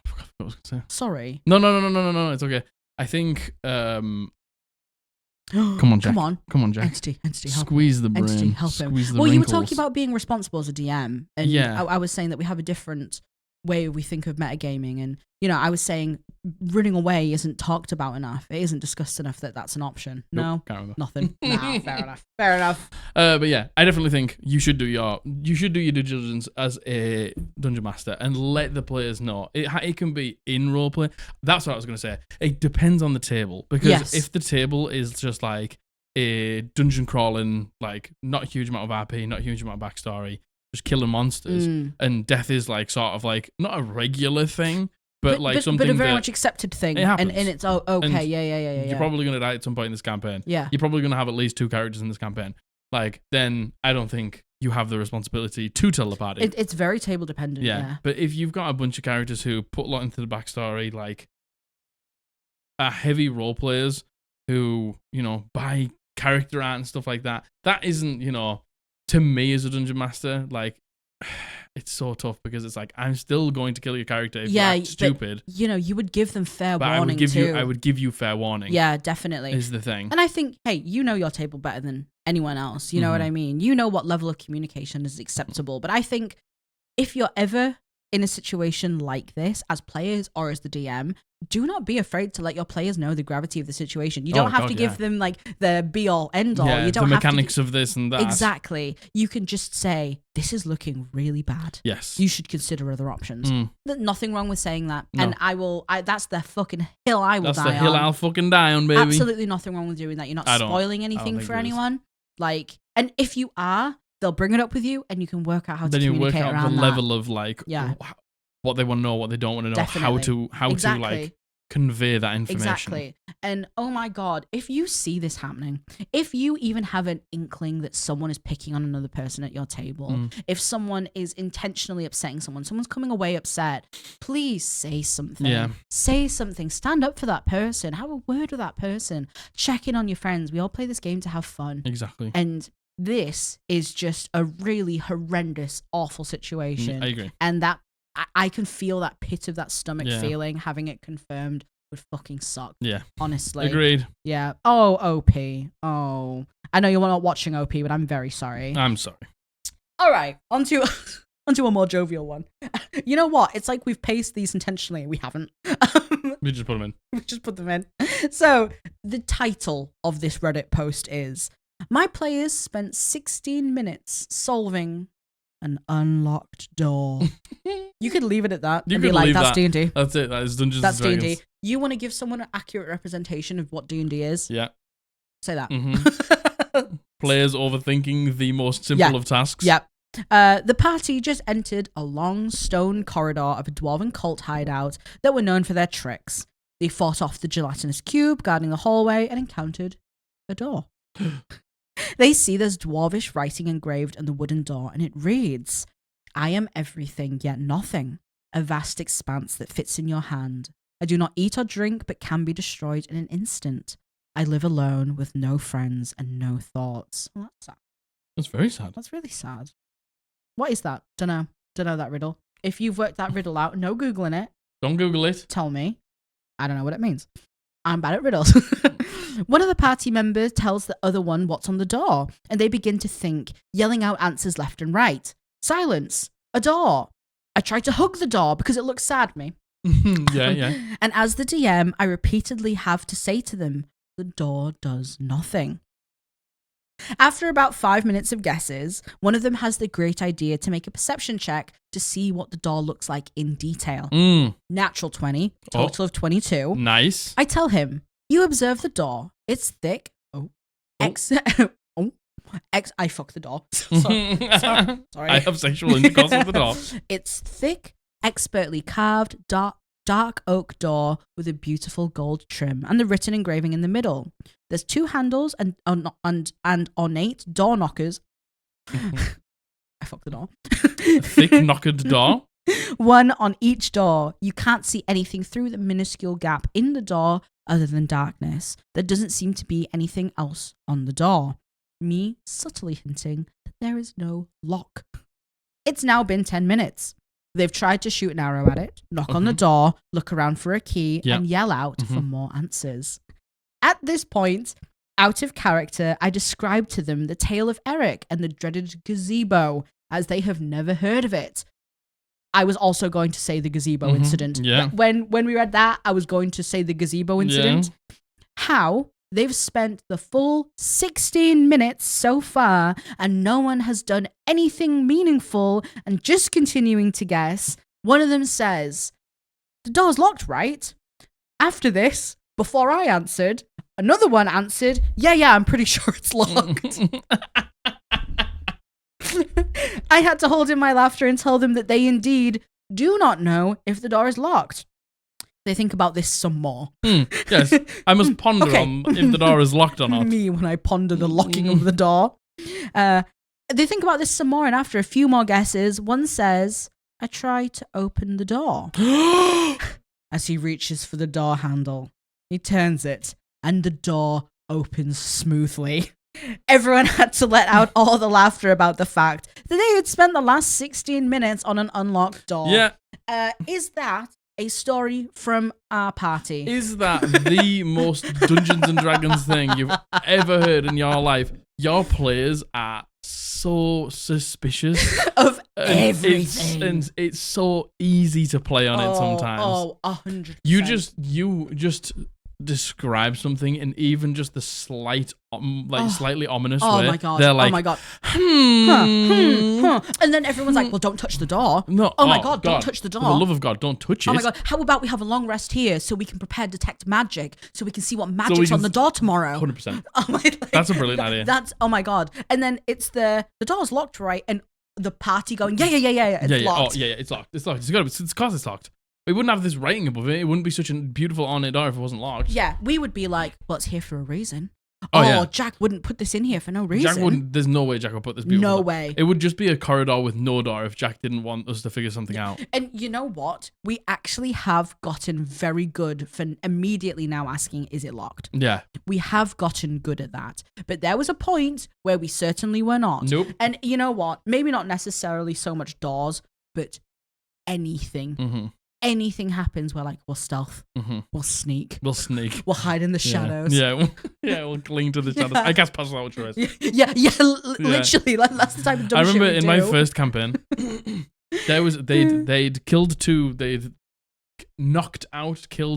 Speaker 2: forgot what I was going to say.
Speaker 1: Sorry.
Speaker 2: No, it's okay. I think, come on, Jack. Come on, Jack.
Speaker 1: Entity,
Speaker 2: squeeze the brain.
Speaker 1: Entity, help him.
Speaker 2: Squeeze the
Speaker 1: wrinkles. You were talking about being responsible as a DM. And I was saying that we have a different way we think of metagaming. And, I was saying running away isn't talked about enough. It isn't discussed enough that that's an option.
Speaker 2: Nope, can't remember.
Speaker 1: Nothing. Nah, fair enough.
Speaker 2: But yeah, I definitely think you should do your due diligence as a dungeon master and let the players know. It can be in roleplay. That's what I was going to say. It depends on the table, because if the table is just like a dungeon crawling, like not a huge amount of RP, not a huge amount of backstory, just killing monsters, and death is like sort of like not a regular thing. But something,
Speaker 1: but a very much accepted thing,
Speaker 2: it happens.
Speaker 1: and it's okay, yeah.
Speaker 2: You're probably gonna die at some point in this campaign.
Speaker 1: Yeah,
Speaker 2: you're probably gonna have at least 2 characters in this campaign. Like, then I don't think you have the responsibility to tell the party.
Speaker 1: It's very table dependent. Yeah,
Speaker 2: but if you've got a bunch of characters who put a lot into the backstory, like, are heavy role players who buy character art and stuff like that, that isn't to me as a dungeon master, like. It's so tough, because it's like, I'm still going to kill your character if you act stupid.
Speaker 1: But, you would give them fair warning.
Speaker 2: I would give you fair warning.
Speaker 1: Yeah, definitely.
Speaker 2: Is the thing.
Speaker 1: And I think, hey, your table better than anyone else. You know what I mean? You know what level of communication is acceptable. But I think if you're ever in a situation like this as players or as the DM, do not be afraid to let your players know the gravity of the situation. You don't have to give them like the be all end all.
Speaker 2: Yeah,
Speaker 1: you don't
Speaker 2: the
Speaker 1: have
Speaker 2: mechanics of this and that.
Speaker 1: Exactly. You can just say, this is looking really bad.
Speaker 2: Yes.
Speaker 1: You should consider other options. Nothing wrong with saying that.
Speaker 2: No.
Speaker 1: And that's the fucking hill I will die on.
Speaker 2: That's the hill I'll fucking die on, baby.
Speaker 1: Absolutely nothing wrong with doing that. You're not spoiling anything for anyone. Like, and if you are, they'll bring it up with you and you can work out how to communicate around that. Then you work out the
Speaker 2: level of like, what they want to know, what they don't want to know,
Speaker 1: Definitely.
Speaker 2: how to like convey that information.
Speaker 1: Exactly. And oh my God, if you see this happening, if you even have an inkling that someone is picking on another person at your table, if someone is intentionally upsetting someone's coming away upset, please say something.
Speaker 2: Yeah.
Speaker 1: Say something. Stand up for that person. Have a word with that person. Check in on your friends. We all play this game to have fun.
Speaker 2: Exactly.
Speaker 1: And this is just a really horrendous, awful situation.
Speaker 2: I agree.
Speaker 1: And that I can feel that pit of that stomach feeling. Having it confirmed would fucking suck.
Speaker 2: Yeah.
Speaker 1: Honestly.
Speaker 2: Agreed.
Speaker 1: Yeah. Oh, OP. Oh. I know you're not watching OP, but I'm very sorry.
Speaker 2: I'm sorry.
Speaker 1: All right. Onto a more jovial one. You know what? It's like we've paced these intentionally. We haven't.
Speaker 2: We just put them in.
Speaker 1: We just put them in. So the title of this Reddit post is, "My players spent 16 minutes solving an unlocked door." You could leave it at that.
Speaker 2: You could leave
Speaker 1: that's
Speaker 2: that.
Speaker 1: D&D.
Speaker 2: That's it. That is Dungeons
Speaker 1: That's
Speaker 2: and Dragons.
Speaker 1: D&D. You want to give someone an accurate representation of what D&D is?
Speaker 2: Yeah.
Speaker 1: Say that.
Speaker 2: Mm-hmm. Players overthinking the most simple of tasks.
Speaker 1: Yep. The party just entered a long stone corridor of a dwarven cult hideout that were known for their tricks. They fought off the gelatinous cube guarding the hallway and encountered a door. They see there's dwarvish writing engraved on the wooden door, and it reads, "I am everything yet nothing, a vast expanse that fits in your hand. I do not eat or drink, but can be destroyed in an instant. I live alone with no friends and no thoughts." Well, that's sad.
Speaker 2: That's very sad.
Speaker 1: That's really sad. What is that? Don't know that riddle. If you've worked that riddle out, no Googling it.
Speaker 2: Don't Google it.
Speaker 1: Tell me. I don't know what it means. I'm bad at riddles. One of the party members tells the other one what's on the door, and they begin to think, yelling out answers left and right. Silence. A door. I try to hug the door because it looks sad me.
Speaker 2: Yeah.
Speaker 1: And as the DM, I repeatedly have to say to them, the door does nothing. After about 5 minutes of guesses, one of them has the great idea to make a perception check to see what the door looks like in detail. Natural 20, total of 22.
Speaker 2: Nice.
Speaker 1: I tell him, "You observe the door. It's thick." I fuck the door. Sorry.
Speaker 2: I have sexual intercourse with the door.
Speaker 1: It's thick, expertly carved, dark oak door with a beautiful gold trim and the written engraving in the middle. There's 2 handles and ornate door knockers. I fucked the door.
Speaker 2: Thick knockered door.
Speaker 1: One on each door. You can't see anything through the minuscule gap in the door other than darkness. There doesn't seem to be anything else on the door. Me subtly hinting that there is no lock. It's now been 10 minutes. They've tried to shoot an arrow at it, knock on the door, look around for a key, and yell out for more answers. At this point, out of character, I describe to them the tale of Eric and the dreaded gazebo, as they have never heard of it. I was also going to say the gazebo incident.
Speaker 2: Yeah.
Speaker 1: When we read that, I was going to say the gazebo incident. Yeah. How they've spent the full 16 minutes so far and no one has done anything meaningful and just continuing to guess. One of them says, "The door's locked, right?" After this, before I answered, another one answered, yeah, I'm pretty sure it's locked." I had to hold in my laughter and tell them that they indeed do not know if the door is locked. They think about this some more.
Speaker 2: Yes, I must ponder on if the door is locked or not.
Speaker 1: Me, when I ponder the locking of the door. They think about this some more, and after a few more guesses, one says, "I try to open the door." As he reaches for the door handle, he turns it, and the door opens smoothly. Everyone had to let out all the laughter about the fact that they had spent the last 16 minutes on an unlocked door.
Speaker 2: Yeah.
Speaker 1: Is that a story from our party?
Speaker 2: Is that the most Dungeons and Dragons thing you've ever heard in your life? Your players are so suspicious
Speaker 1: of everything.
Speaker 2: It's so easy to play on it sometimes.
Speaker 1: 100%.
Speaker 2: You just describe something and even just the slightly ominous way.
Speaker 1: My God.
Speaker 2: They're like,
Speaker 1: oh my God. And then everyone's like, "Well, don't touch the door."
Speaker 2: No.
Speaker 1: Oh my God, don't touch the door.
Speaker 2: For the love of God, don't touch it.
Speaker 1: Oh my God. How about we have a long rest here so we can prepare detect magic so we can see what magic's on the door tomorrow?
Speaker 2: 100%.
Speaker 1: Oh my,
Speaker 2: that's a brilliant idea.
Speaker 1: That's, oh my God. And then it's the door's locked, right? And the party going, yeah. It's locked.
Speaker 2: Oh, yeah, it's locked. It's locked. It's because it's locked. We wouldn't have this writing above it. It wouldn't be such a beautiful ornate door if it wasn't locked.
Speaker 1: Yeah, we would be like, "Well, it's here for a reason."
Speaker 2: Yeah.
Speaker 1: Jack wouldn't put this in here for no reason.
Speaker 2: Jack wouldn't. There's no way Jack would put this beautiful.
Speaker 1: No way.
Speaker 2: It would just be a corridor with no door if Jack didn't want us to figure something out.
Speaker 1: And you know what? We actually have gotten very good for immediately now asking, "Is it locked?"
Speaker 2: Yeah.
Speaker 1: We have gotten good at that. But there was a point where we certainly were not.
Speaker 2: Nope.
Speaker 1: And you know what? Maybe not necessarily so much doors, but anything. Anything happens, we're like, we'll stealth, we'll sneak, we'll hide in the shadows.
Speaker 2: We'll cling to the shadows. I guess pass out choice.
Speaker 1: Literally. That's the type of dumb
Speaker 2: I remember
Speaker 1: shit we
Speaker 2: in
Speaker 1: do.
Speaker 2: my first campaign, they'd killed they'd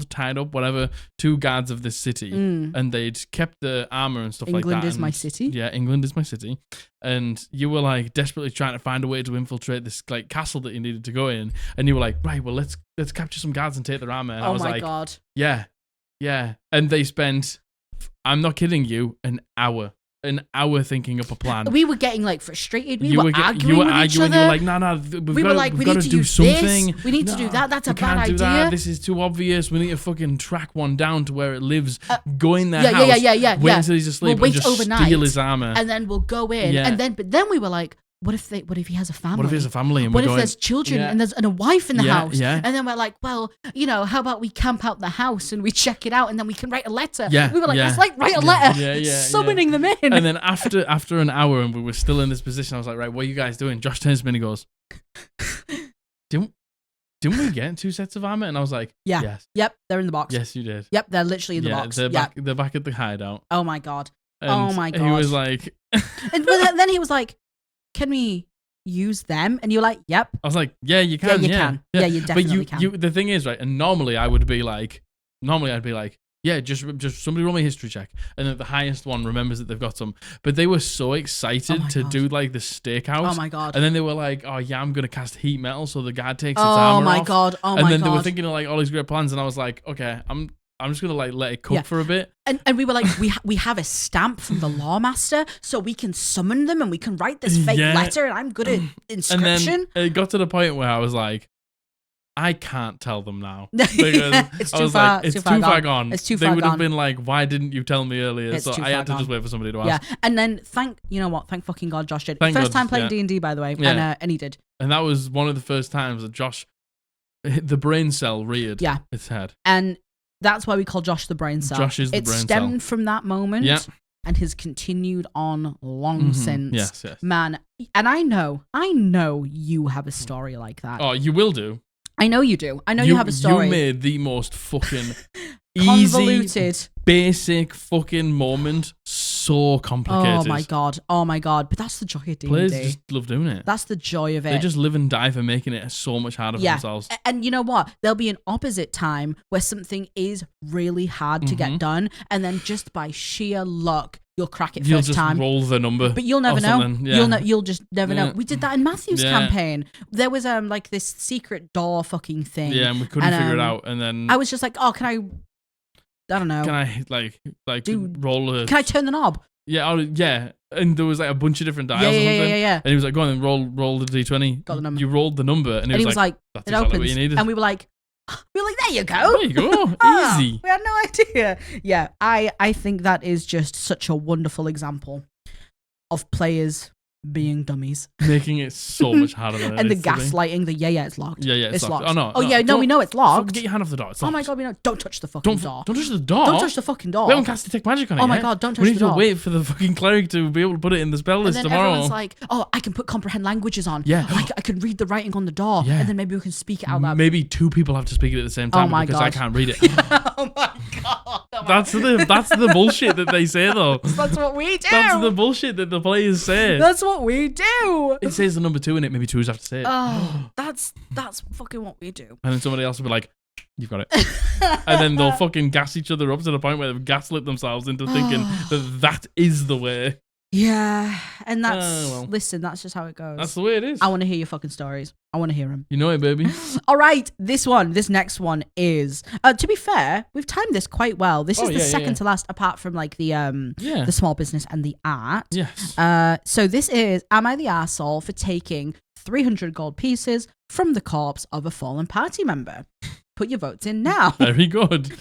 Speaker 2: tied up, whatever, 2 guards of this city, and they'd kept the armor and stuff like that.
Speaker 1: England is my city.
Speaker 2: Yeah, England is my city. And you were like desperately trying to find a way to infiltrate this like castle that you needed to go in, and you were like, right, well, let's capture some guards and take their armor. And I was like,
Speaker 1: God.
Speaker 2: Yeah. And they spent, I'm not kidding you, an hour thinking up a plan.
Speaker 1: We were getting like frustrated. We were arguing with each other.
Speaker 2: You were like, no, we've got to do something.
Speaker 1: We need to do that. That's a bad idea.
Speaker 2: That. This is too obvious. We need to fucking track one down to where it lives. Go in their house. Wait until he's asleep and just
Speaker 1: overnight,
Speaker 2: steal his armor.
Speaker 1: And then we'll go in.
Speaker 2: Yeah.
Speaker 1: But then we were like, what if he has a family?
Speaker 2: What if he has a family? And
Speaker 1: what if there's children and there's a wife in the house?
Speaker 2: Yeah.
Speaker 1: And then we're like, well, how about we camp out the house and we check it out and then we can write a letter?
Speaker 2: Yeah.
Speaker 1: We were like, let's write a letter. Summoning them in.
Speaker 2: And then after an hour and we were still in this position, I was like, right, what are you guys doing? Josh turns to me and he goes, didn't we get 2 sets of armor? And I was like, yes.
Speaker 1: Yep, they're in the box.
Speaker 2: Yes, you did.
Speaker 1: Yep, they're literally in the box.
Speaker 2: They're back at the hideout.
Speaker 1: Oh my God.
Speaker 2: And he was like...
Speaker 1: and then he was like, can we use them? And you're like, yep.
Speaker 2: I was like, yeah, you can.
Speaker 1: Yeah, you can. Yeah, you definitely can.
Speaker 2: The thing is, right, and normally I'd be like, yeah, just somebody roll me a history check. And then the highest one remembers that they've got some. But they were so excited to do like the steakhouse.
Speaker 1: Oh my God.
Speaker 2: And then they were like, oh yeah, I'm going to cast heat metal so the guard takes its armor off. And then they were thinking of like all these great plans. And I was like, okay, I'm just gonna like let it cook for a bit.
Speaker 1: And we were like, we have a stamp from the lawmaster, so we can summon them and we can write this fake letter. And I'm good at inscription.
Speaker 2: And then it got to the point where I was like, I can't tell them now.
Speaker 1: It's too far.
Speaker 2: It's too far gone.
Speaker 1: It's too far
Speaker 2: They would
Speaker 1: gone.
Speaker 2: have been like, why didn't you tell me earlier?
Speaker 1: It's
Speaker 2: so
Speaker 1: too
Speaker 2: I had to
Speaker 1: far
Speaker 2: just wait for somebody to ask.
Speaker 1: Yeah, and then thank fucking God Josh did.
Speaker 2: Thank
Speaker 1: First
Speaker 2: God,
Speaker 1: time playing D&D, by the way, and he did.
Speaker 2: And that was one of the first times that Josh, the brain cell reared its head.
Speaker 1: And that's why we call Josh the brain cell.
Speaker 2: Josh is the brain cell.
Speaker 1: It stemmed from that moment and has continued on long since.
Speaker 2: Yes.
Speaker 1: Man, and I know you have a story like that.
Speaker 2: Oh, you will do.
Speaker 1: I know you do. I know you have a story.
Speaker 2: You made the most fucking
Speaker 1: convoluted,
Speaker 2: easy, basic fucking moment so complicated.
Speaker 1: Oh my God. But that's the joy of D&D.
Speaker 2: Players just love doing it.
Speaker 1: That's the joy of it.
Speaker 2: They just live and die for making it so much harder for themselves.
Speaker 1: And you know what? There'll be an opposite time where something is really hard to get done, and then just by sheer luck, you'll crack it first time.
Speaker 2: You'll just roll the number.
Speaker 1: But you'll never know.
Speaker 2: Yeah.
Speaker 1: You'll just never know. We did that in Matthew's campaign. There was like this secret door fucking thing.
Speaker 2: Yeah, and we couldn't figure it out. And then
Speaker 1: I was just like, oh, I don't know.
Speaker 2: Can I roll a...
Speaker 1: Can I turn the knob?
Speaker 2: Yeah, yeah. And there was like a bunch of different dials or something.
Speaker 1: Yeah.
Speaker 2: And he was like, go on and roll the D20.
Speaker 1: Got the number.
Speaker 2: You rolled the number. And he was like, that's
Speaker 1: it
Speaker 2: exactly
Speaker 1: opens.
Speaker 2: what you needed.
Speaker 1: And we were like, there you go.
Speaker 2: There you go. Easy.
Speaker 1: We had no idea. Yeah, I think that is just such a wonderful example of players being dummies.
Speaker 2: Making it so much harder than
Speaker 1: and the gaslighting, it's locked.
Speaker 2: Yeah, it's locked.
Speaker 1: Oh, no. We know it's locked.
Speaker 2: Get your hand off the door. It's locked.
Speaker 1: Oh my God, we know. Don't touch the fucking door.
Speaker 2: Don't touch the door.
Speaker 1: Don't touch the fucking door.
Speaker 2: We haven't cast Detect Magic on it
Speaker 1: Oh my God, don't touch the door.
Speaker 2: We need to wait for the fucking cleric to be able to put it in the spell list tomorrow.
Speaker 1: Everyone's like, oh, I can put comprehend languages on.
Speaker 2: Yeah.
Speaker 1: I can read the writing on the door.
Speaker 2: Yeah.
Speaker 1: And then maybe we can speak it out loud.
Speaker 2: Maybe 2 people have to speak it at the same time because I can't read it.
Speaker 1: Oh my God.
Speaker 2: That's the bullshit that they say though.
Speaker 1: That's what we do.
Speaker 2: That's the bullshit that the players say.
Speaker 1: That's what we do.
Speaker 2: It says the number 2 in it. Maybe 2s have to say it.
Speaker 1: Oh, that's fucking what we do.
Speaker 2: And then somebody else will be like, you've got it. And then they'll fucking gas each other up to the point where they've gaslit themselves into thinking that is the way.
Speaker 1: Yeah, and listen, that's just how it goes.
Speaker 2: That's the way it is.
Speaker 1: I want to hear your fucking stories. I want to hear them.
Speaker 2: You know it, baby.
Speaker 1: All right, this next one is, to be fair, we've timed this quite well. This is the second to last, apart from like the small business and the art.
Speaker 2: Yes.
Speaker 1: So this is, am I the arsehole for taking 300 gold pieces from the corpse of a fallen party member? Put your votes in now.
Speaker 2: Very good.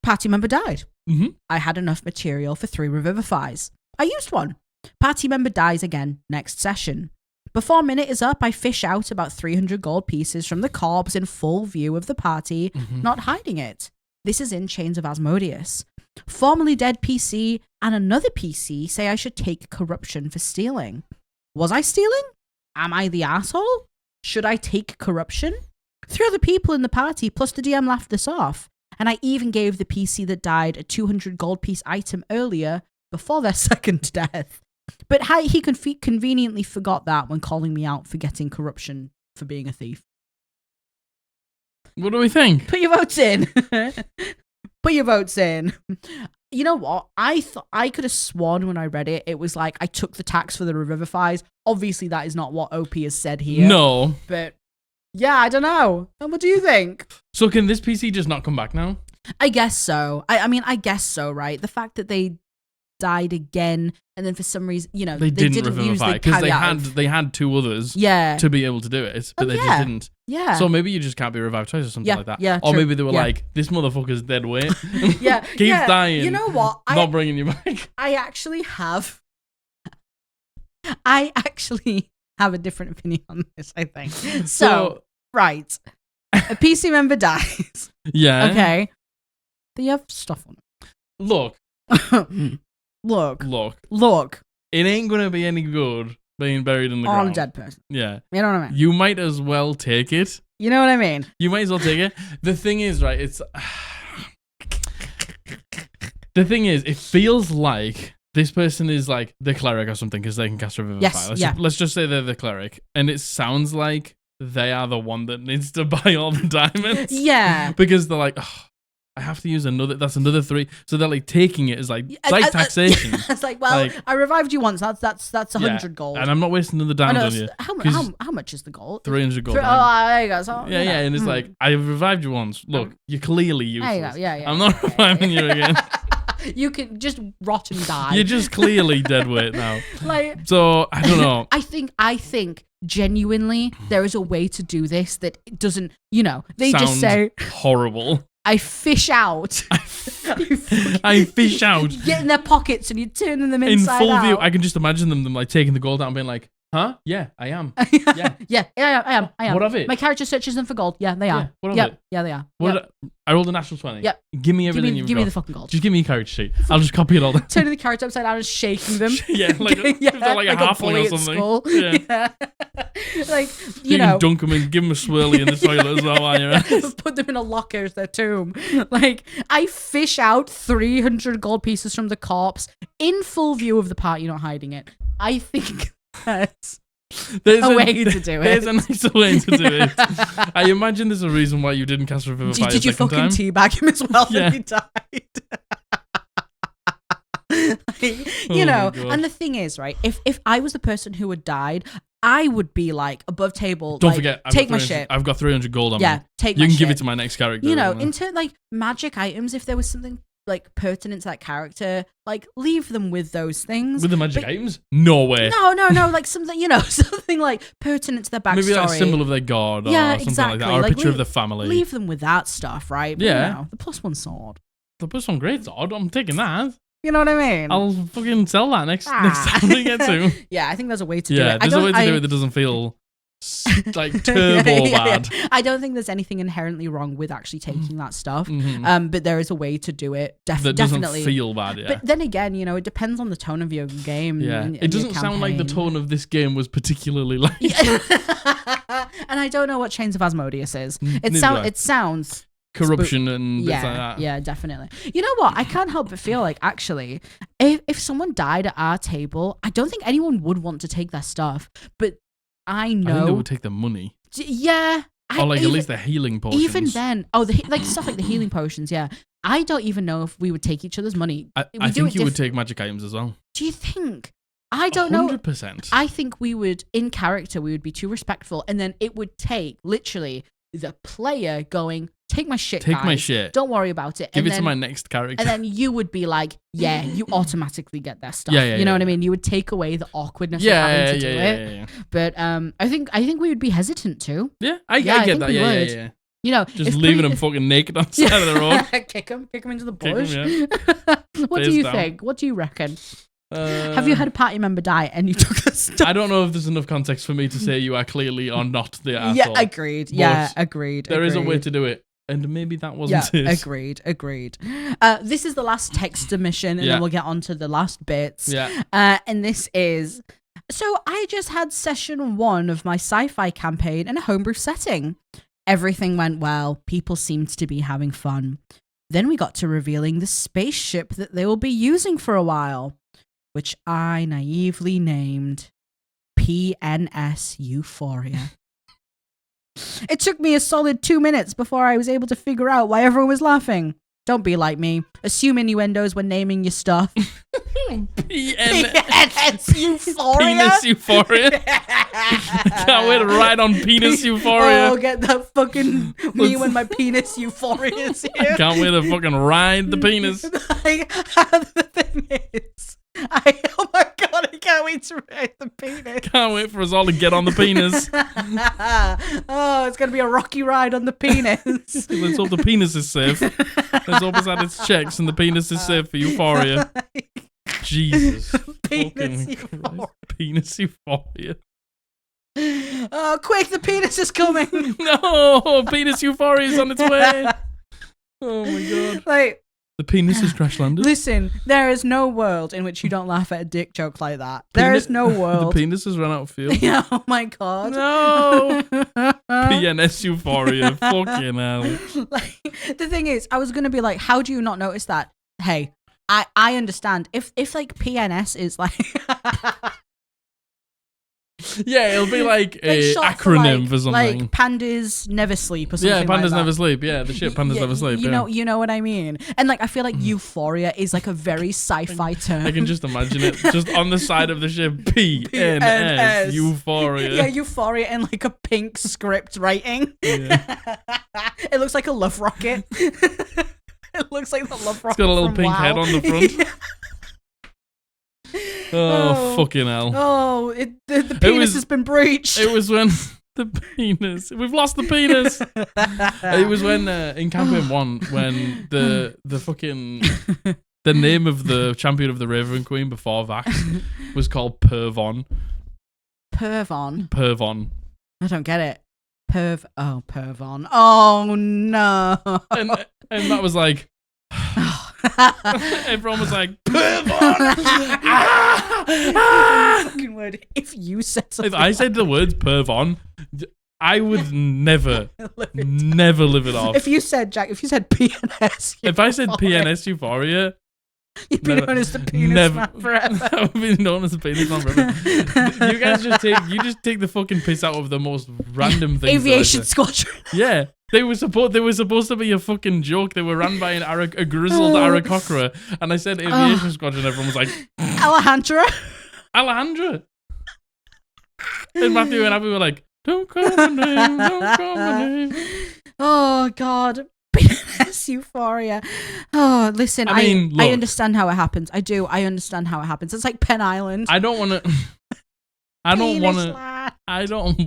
Speaker 1: Party member died.
Speaker 2: Mm-hmm.
Speaker 1: I had enough material for 3 revivifies. I used one. Party member dies again next session. Before minute is up, I fish out about 300 gold pieces from the corpse in full view of the party, not hiding it. This is in Chains of Asmodeus. Formerly dead PC and another PC say I should take corruption for stealing. Was I stealing? Am I the asshole? Should I take corruption? 3 other people in the party, plus the DM laughed this off. And I even gave the PC that died a 200 gold piece item earlier before their second death. But he conveniently forgot that when calling me out for getting corruption for being a thief.
Speaker 2: What do we think?
Speaker 1: Put your votes in. Put your votes in. You know what? I could have sworn when I read it, it was like I took the tax for the revivifies. Obviously, that is not what OP has said here.
Speaker 2: No.
Speaker 1: But yeah, I don't know. And what do you think?
Speaker 2: So can this PC just not come back now?
Speaker 1: I guess so. I mean, I guess so, right? The fact that they died again, and then for some reason, they didn't
Speaker 2: revivify because they had 2 others to be able to do it, but they just didn't.
Speaker 1: Yeah.
Speaker 2: So maybe you just can't be revived twice or something like that.
Speaker 1: Yeah.
Speaker 2: Or
Speaker 1: true.
Speaker 2: maybe they were like, this motherfucker's dead weight. Keeps dying.
Speaker 1: You know what?
Speaker 2: Not bringing you back.
Speaker 1: I actually have a different opinion on this, I think. So right. A PC member dies.
Speaker 2: Yeah.
Speaker 1: Okay. They have stuff on it.
Speaker 2: Look.
Speaker 1: Look.
Speaker 2: It ain't gonna be any good being buried in the ground.
Speaker 1: On a dead person.
Speaker 2: Yeah.
Speaker 1: You know what I mean?
Speaker 2: You might as well take it.
Speaker 1: You know what I mean?
Speaker 2: You might as well take it. The thing is, right, it feels like this person is like the cleric or something because they can cast Revivify. Let's just say they're the cleric. And it sounds like they are the one that needs to buy all the diamonds.
Speaker 1: Yeah.
Speaker 2: Because they're like, I have to use that's another 3. So they're like taking it as like taxation.
Speaker 1: It's like, well, I revived you once. That's 100 gold.
Speaker 2: And I'm not wasting another diamond on you.
Speaker 1: How much is the gold?
Speaker 2: 300 gold.
Speaker 1: There you go. So,
Speaker 2: yeah. And it's like, I revived you once. Look, you're clearly useless.
Speaker 1: There you go. Yeah.
Speaker 2: I'm not reviving you again.
Speaker 1: You can just rot and die.
Speaker 2: You're just clearly dead weight now. So I don't know.
Speaker 1: I think genuinely there is a way to do this that it doesn't. They
Speaker 2: Sounds
Speaker 1: just say
Speaker 2: horrible.
Speaker 1: I fish out.
Speaker 2: I fish out.
Speaker 1: Get in their pockets and you're turning them inside
Speaker 2: in full
Speaker 1: out.
Speaker 2: view. I can just imagine them like taking the gold out and being like, huh? Yeah, I am.
Speaker 1: Yeah, I am.
Speaker 2: What of it?
Speaker 1: My character searches them for gold. Yeah, they are.
Speaker 2: What of it?
Speaker 1: Yeah, they are.
Speaker 2: I rolled a natural 20.
Speaker 1: Yep.
Speaker 2: Give me everything you've got.
Speaker 1: Give me the fucking gold.
Speaker 2: Just give me your character sheet. I'll just copy it all down.
Speaker 1: Turning the character upside down and shaking them.
Speaker 2: like a halfling or something.
Speaker 1: Yeah. Like,
Speaker 2: you can dunk them and give them a swirly in the toilet as well while you're at it.
Speaker 1: Put them in a locker as their tomb. Like, I fish out 300 gold pieces from the corpse in full view of the party, not hiding it. I think that's a way to do it.
Speaker 2: There's a nicer way to do it. I imagine there's a reason why you didn't cast Revivify
Speaker 1: Did you fucking teabag him as well when he died? And the thing is, right, if I was the person who had died, I would be like above table.
Speaker 2: Don't forget,
Speaker 1: take my shit.
Speaker 2: I've got 300 gold on me.
Speaker 1: Yeah, take my shit.
Speaker 2: You can give it to my next character.
Speaker 1: In turn, like magic items, if there was something like pertinent to that character, like leave them with those things.
Speaker 2: With the magic items? No way.
Speaker 1: No, like something, something like pertinent to their backstory.
Speaker 2: Maybe like a symbol of their god or something like that, or a picture of the family.
Speaker 1: Leave them with that stuff, right? But, the +1 sword.
Speaker 2: The +1 great sword. I'm taking that.
Speaker 1: You know what I mean?
Speaker 2: I'll fucking sell that next time we get to.
Speaker 1: Yeah, I think there's a way to do it.
Speaker 2: Yeah, there's a way to do it that doesn't feel like turbo bad.
Speaker 1: I don't think there's anything inherently wrong with actually taking that stuff. But there is a way to do it.
Speaker 2: That
Speaker 1: definitely
Speaker 2: doesn't feel bad. Yeah.
Speaker 1: But then again, it depends on the tone of your game.
Speaker 2: Yeah,
Speaker 1: and
Speaker 2: it doesn't sound like the tone of this game was particularly light.
Speaker 1: And I don't know what Chains of Asmodeus is. It sounds
Speaker 2: corruption and bits like that.
Speaker 1: Yeah, definitely. You know what? I can't help but feel like, actually, if someone died at our table, I don't think anyone would want to take their stuff. But I know...
Speaker 2: I think they would take the money.
Speaker 1: Yeah.
Speaker 2: Or at least the healing potions.
Speaker 1: Even then. Oh, stuff like the healing potions, yeah. I don't even know if we would take each other's money.
Speaker 2: I think you would take magic items as well.
Speaker 1: Do you think? I don't know.
Speaker 2: 100%.
Speaker 1: I think we would, in character, we would be too respectful. And then it would take, literally, the player going... Take my shit,
Speaker 2: Take
Speaker 1: guys.
Speaker 2: my shit.
Speaker 1: Don't worry about it.
Speaker 2: Give it to my next character.
Speaker 1: And then you would be like, yeah, you automatically get their stuff.
Speaker 2: Yeah,
Speaker 1: you know what I mean? You would take away the awkwardness of having to do it.
Speaker 2: Yeah.
Speaker 1: But I think we would be hesitant too.
Speaker 2: Yeah, I get that. Yeah.
Speaker 1: Just
Speaker 2: leaving them fucking naked on the side of the road.
Speaker 1: Kick them into the bush. What
Speaker 2: Face
Speaker 1: do you
Speaker 2: down.
Speaker 1: think? What do you reckon? Have you had a party member die and you took the stuff?
Speaker 2: I don't know if there's enough context for me to say you are clearly or not the asshole.
Speaker 1: Yeah, agreed. Yeah, agreed.
Speaker 2: There is a way to do it. And maybe that wasn't it.
Speaker 1: Agreed. This is the last text submission, and then we'll get on to the last bits.
Speaker 2: Yeah.
Speaker 1: And this is... So I just had session 1 of my sci-fi campaign in a homebrew setting. Everything went well. People seemed to be having fun. Then we got to revealing the spaceship that they will be using for a while, which I naively named PNS Euphoria. It took me a solid 2 minutes before I was able to figure out why everyone was laughing. Don't be like me. Assume innuendos when naming your stuff.
Speaker 2: PNS
Speaker 1: Euphoria?
Speaker 2: Penis Euphoria. Can't wait to ride on Penis Euphoria.
Speaker 1: Oh, get that fucking me when my penis euphoria is here.
Speaker 2: I can't wait to fucking ride the penis.
Speaker 1: The thing is, oh my god, I can't wait to ride the penis.
Speaker 2: Can't wait for us all to get on the penis.
Speaker 1: Oh, it's going to be a rocky ride on the penis.
Speaker 2: Let's hope the penis is safe. Let's hope it's had its checks and the penis is safe for Euphoria. Jesus.
Speaker 1: Penis Euphoria.
Speaker 2: Penis Euphoria.
Speaker 1: Oh, quick, the penis is coming.
Speaker 2: No, Penis Euphoria is on its way. Oh my god.
Speaker 1: Like,
Speaker 2: the penis has crash landed.
Speaker 1: listen, there is no world in which you don't laugh at a dick joke like that. There is no world.
Speaker 2: The penis has run out of fuel.
Speaker 1: Yeah, oh my god.
Speaker 2: No. PNS Euphoria. Fucking hell.
Speaker 1: Like, the thing is, I was gonna be like, how do you not notice that? Hey, I understand. If like PNS is like
Speaker 2: yeah, it'll be like a
Speaker 1: short
Speaker 2: acronym for something.
Speaker 1: Like pandas never sleep or something.
Speaker 2: Yeah, pandas
Speaker 1: like that.
Speaker 2: never sleep. Yeah, the shit pandas never sleep.
Speaker 1: You know what I mean? And like, I feel like Euphoria is like a very sci-fi term.
Speaker 2: I can just imagine it, just on the side of the ship. PNS Euphoria.
Speaker 1: Yeah, Euphoria in like a pink script writing.
Speaker 2: Yeah.
Speaker 1: It looks like a love rocket. It looks like the love rocket.
Speaker 2: It's got a little
Speaker 1: from
Speaker 2: pink
Speaker 1: WoW.
Speaker 2: head on the front.
Speaker 1: Yeah.
Speaker 2: Oh, fucking hell.
Speaker 1: Oh, the penis has been breached.
Speaker 2: It was when the penis. We've lost the penis. It was when in campaign 1 when the fucking the name of the champion of the Raven Queen before Vax was called Pervon.
Speaker 1: Pervon.
Speaker 2: Pervon.
Speaker 1: I don't get it. Pervon. Oh no.
Speaker 2: And that was like everyone was like Pervon.
Speaker 1: Fucking word. If you said something,
Speaker 2: If I said the words Pervon, I would never live it off.
Speaker 1: If you said PNS,
Speaker 2: If I said PNS Euphoria,
Speaker 1: you'd be known as the penis man forever.
Speaker 2: I would be known as the penis man forever. You guys just take the fucking piss out of the most random things.
Speaker 1: Aviation Squadron.
Speaker 2: Yeah. They were supposed to be a fucking joke. They were ran by a grizzled Aarakocra, and I said Aviation Squadron. Everyone was like
Speaker 1: Alejandra.
Speaker 2: And Matthew and Abby were like, "Don't call my name, don't call my name."
Speaker 1: Oh God. PNS Euphoria. Oh, listen,
Speaker 2: I mean, look,
Speaker 1: I understand how it happens. I do. I understand how it happens. It's like Penn Island.
Speaker 2: I don't want to. I don't